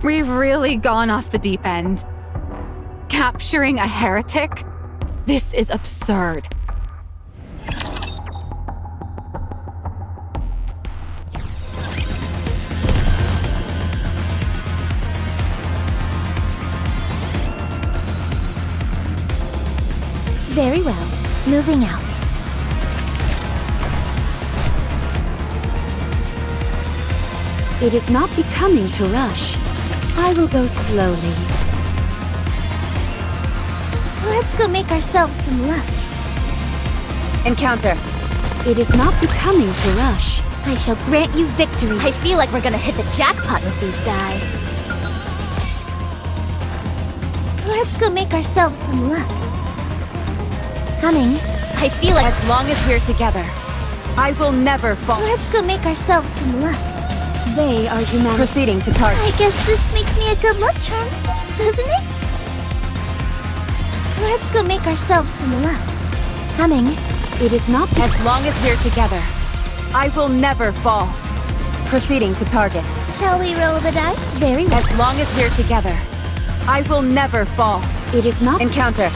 We've really gone off the deep end. Capturing a heretic? This is absurd. Very well. Moving out. It is not becoming to rush. I will go slowly. Let's go make ourselves some luck. Encounter. It is not becoming to rush. I shall grant you victory. I feel like we're gonna hit the jackpot with these guys. Let's go make ourselves some luck. Coming. I feel like As long as we're together, I will never fall. Let's go make ourselves some luck. They are humanity. Proceeding to target. I guess this makes me a good luck charm, doesn't it? Let's go make ourselves some luck. Coming. It is not As long as we're together, I will never fall. Proceeding to target. Shall we roll the dice? Very well. As long as we're together, I will never fall. It is not Encounter.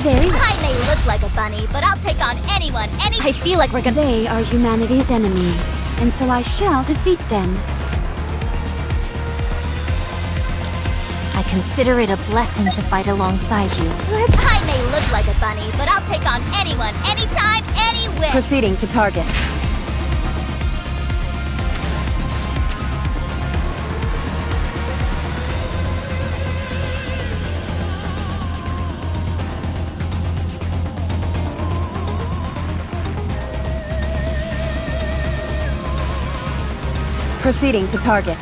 Very well. I may look like a bunny, but I'll take on anyone, I feel like we're gonna. They are humanity's enemy, and so I shall defeat them. I consider it a blessing to fight alongside you. I may look like a bunny, but I'll take on anyone, anytime, anywhere. Proceeding to target. Proceeding to target.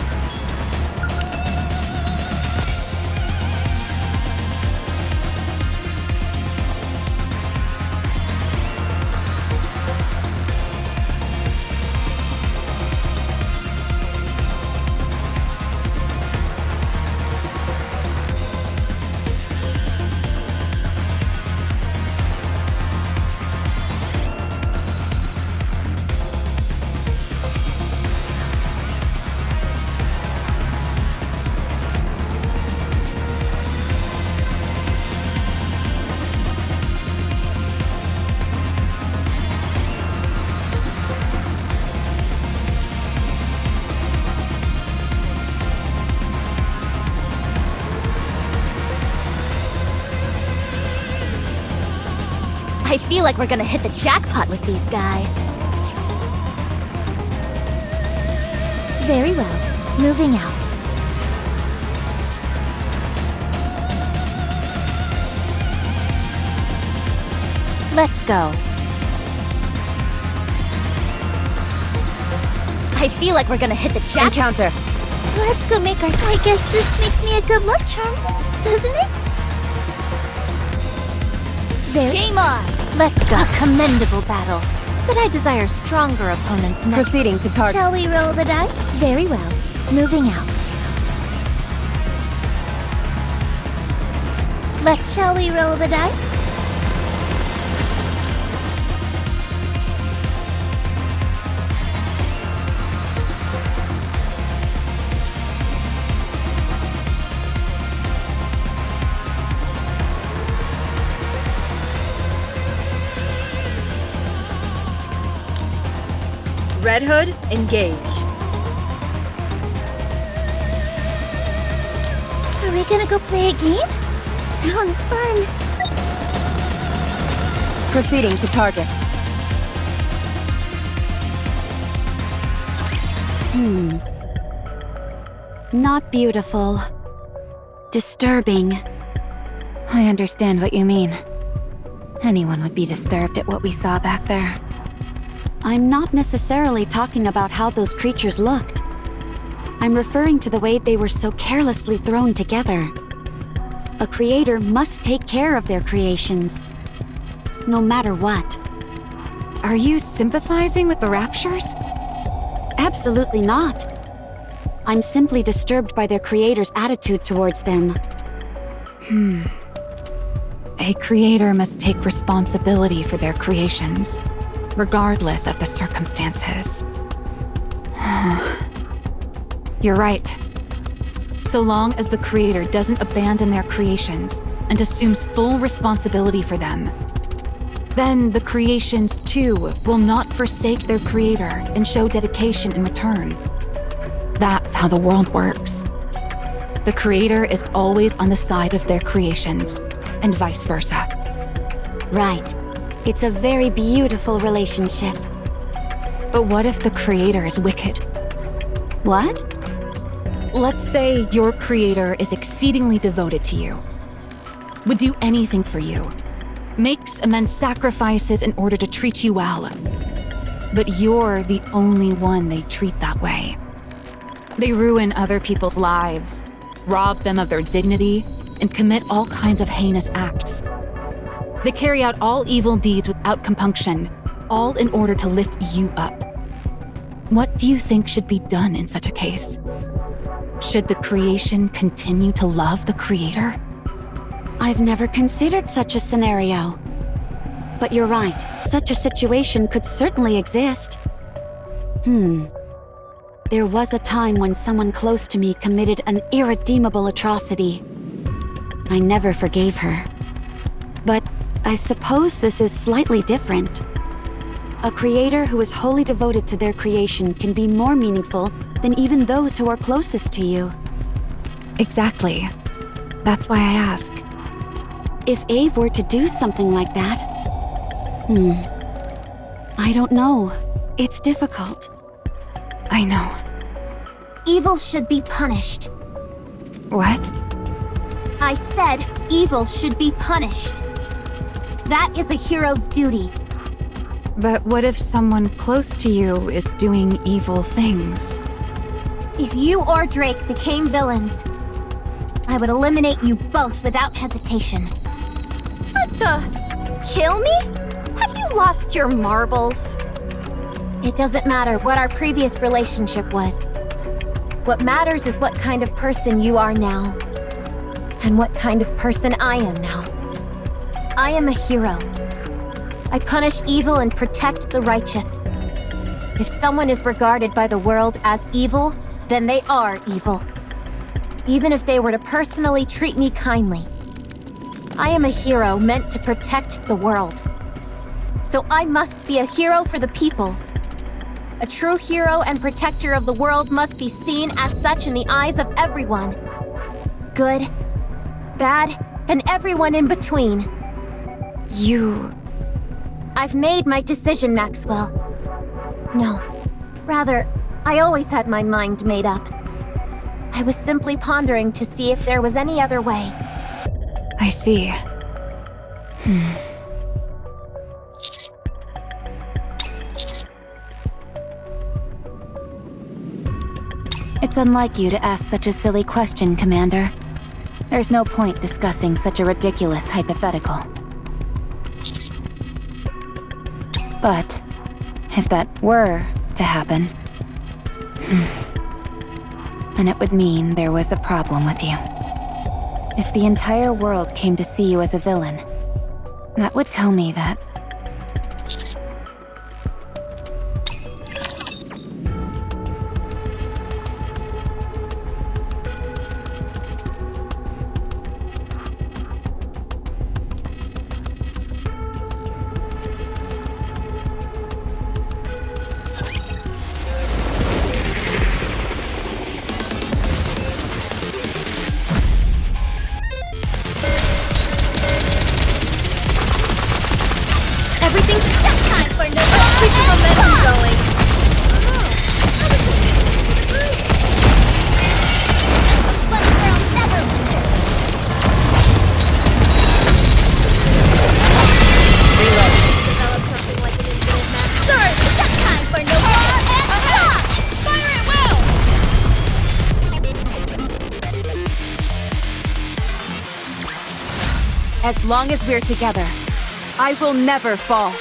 I feel like we're gonna hit the jackpot with these guys. Very well. Moving out. Let's go. I feel like we're gonna hit the jackpot. Encounter. Let's go make our... I guess this makes me a good luck charm, doesn't it? There. Game on! Let's go. A commendable battle. But I desire stronger opponents now. Proceeding to target. Shall we roll the dice? Very well. Moving out. Shall we roll the dice? Red Hood, engage. Are we gonna go play a game? Sounds fun. Proceeding to target. Not beautiful. Disturbing. I understand what you mean. Anyone would be disturbed at what we saw back there. I'm not necessarily talking about how those creatures looked. I'm referring to the way they were so carelessly thrown together. A creator must take care of their creations, no matter what. Are you sympathizing with the Raptures? Absolutely not. I'm simply disturbed by their creator's attitude towards them. A creator must take responsibility for their creations, regardless of the circumstances. You're right. So long as the creator doesn't abandon their creations, and assumes full responsibility for them. Then the creations, too, will not forsake their creator and show dedication in return. That's how the world works. The creator is always on the side of their creations, and vice versa. Right. It's a very beautiful relationship. But what if the creator is wicked? What? Let's say your creator is exceedingly devoted to you, would do anything for you, makes immense sacrifices in order to treat you well. But you're the only one they treat that way. They ruin other people's lives, rob them of their dignity, and commit all kinds of heinous acts. They carry out all evil deeds without compunction, all in order to lift you up. What do you think should be done in such a case? Should the creation continue to love the creator? I've never considered such a scenario. But you're right, such a situation could certainly exist. There was a time when someone close to me committed an irredeemable atrocity. I never forgave her. But I suppose this is slightly different. A creator who is wholly devoted to their creation can be more meaningful than even those who are closest to you. Exactly. That's why I ask. If Ave were to do something like that... I don't know. It's difficult. I know. Evil should be punished. What? I said evil should be punished. That is a hero's duty. But what if someone close to you is doing evil things? If you or Drake became villains, I would eliminate you both without hesitation. What the? Kill me? Have you lost your marbles? It doesn't matter what our previous relationship was. What matters is what kind of person you are now. And what kind of person I am now. I am a hero. I punish evil and protect the righteous. If someone is regarded by the world as evil, then they are evil. Even if they were to personally treat me kindly. I am a hero meant to protect the world. So I must be a hero for the people. A true hero and protector of the world must be seen as such in the eyes of everyone. Good, bad, and everyone in between. I've made my decision, Maxwell. No, rather, I always had my mind made up. I was simply pondering to see if there was any other way. I see. It's unlike you to ask such a silly question, Commander. There's no point discussing such a ridiculous hypothetical. But, if that were to happen, then it would mean there was a problem with you. If the entire world came to see you as a villain, that would tell me that... Everything's set time for no keep the momentum going. Bunny girl never loses. Reload. Develop something like an infinite map. Sir, set time for no and stop! Fire at will! As long as we're together, I will never fall.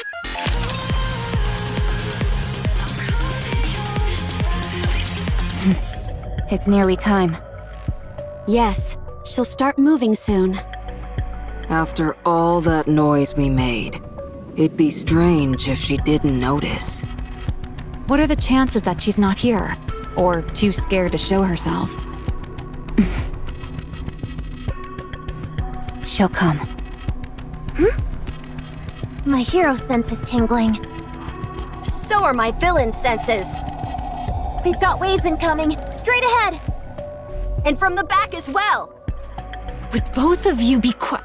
It's nearly time. Yes, she'll start moving soon. After all that noise we made, it'd be strange if she didn't notice. What are the chances that she's not here? Or too scared to show herself? she'll come. My hero sense is tingling. So are my villain senses. We've got waves incoming. Straight ahead. And from the back as well. Would both of you be quiet?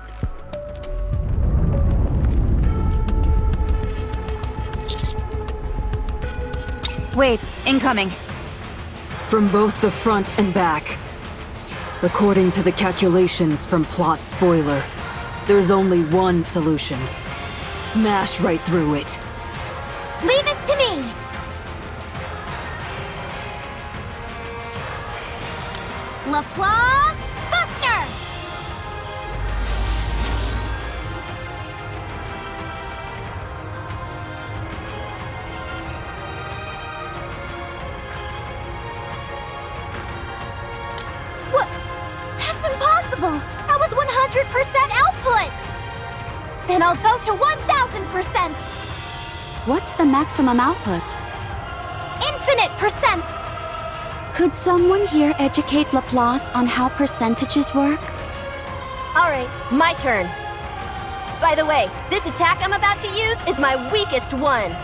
Waves, incoming. From both the front and back. According to the calculations from Plot Spoiler, there's only one solution. Smash right through it. Leave it to me. Laplace Buster! What? That's impossible! That was 100% output! Then I'll go to 1000%! What's the maximum output? Infinite percent! Could someone here educate Laplace on how percentages work? Alright, my turn. By the way, this attack I'm about to use is my weakest one.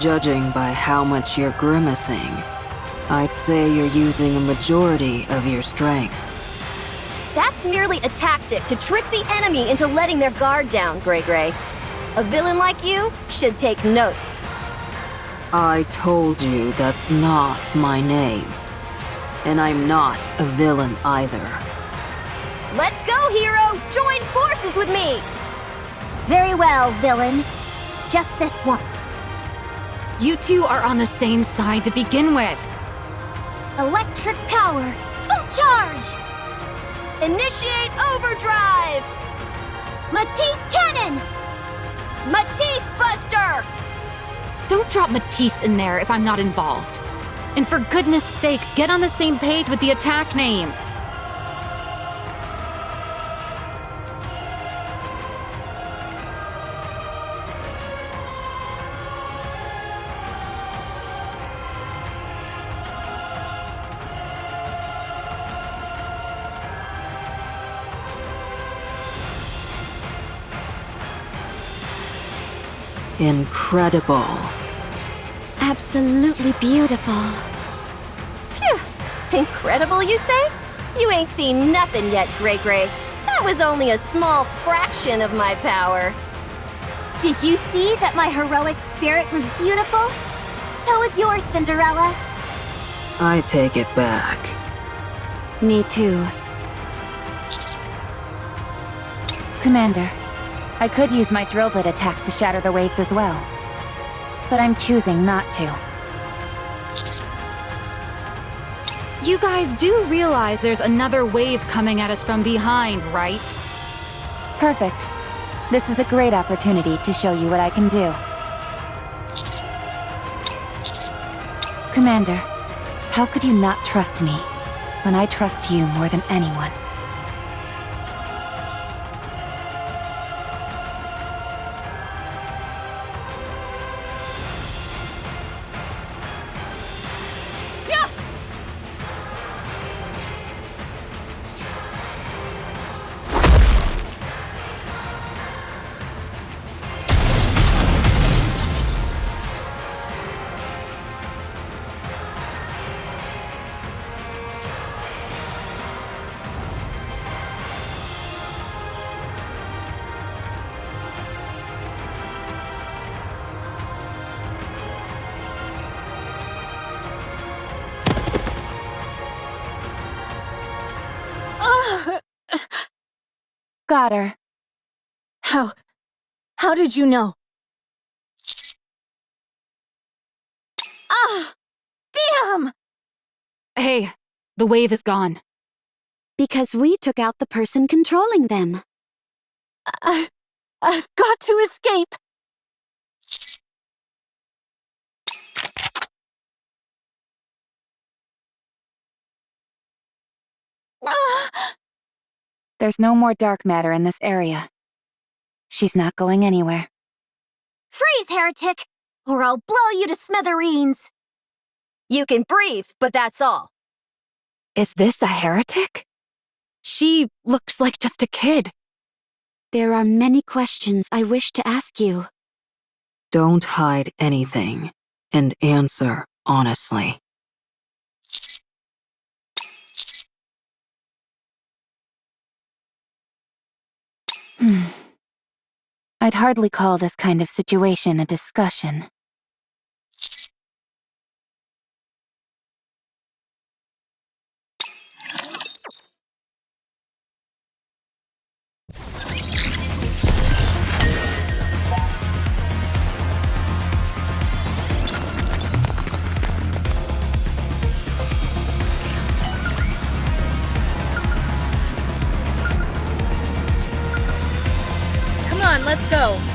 Judging by how much you're grimacing, I'd say you're using a majority of your strength. That's merely a tactic to trick the enemy into letting their guard down, Gray Gray. A villain like you should take notes. I told you that's not my name. And I'm not a villain either. Let's go, hero! Join forces with me! Very well, villain. Just this once. You two are on the same side to begin with. Electric power! Full charge! Initiate overdrive! Matisse cannon! Matisse Buster! Don't drop Matisse in there if I'm not involved. And for goodness sake, get on the same page with the attack name. Incredible. Absolutely beautiful. Phew! Incredible, you say? You ain't seen nothing yet, Gray Gray. That was only a small fraction of my power. Did you see that my heroic spirit was beautiful? So is yours, Cinderella. I take it back. Me too. Commander, I could use my drill bit attack to shatter the waves as well. But I'm choosing not to. You guys do realize there's another wave coming at us from behind, right? Perfect. This is a great opportunity to show you what I can do. Commander, how could you not trust me when I trust you more than anyone? Got her. How did you know? Ah! Damn! Hey, the wave is gone. Because we took out the person controlling them. I've got to escape! There's no more dark matter in this area. She's not going anywhere. Freeze, heretic! Or I'll blow you to smithereens! You can breathe, but that's all. Is this a heretic? She looks like just a kid. There are many questions I wish to ask you. Don't hide anything, and answer honestly. I'd hardly call this kind of situation a discussion. Come on, let's go. "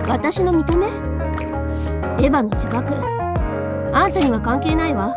私の見た目？エヴァの呪縛。あんたには関係ないわ。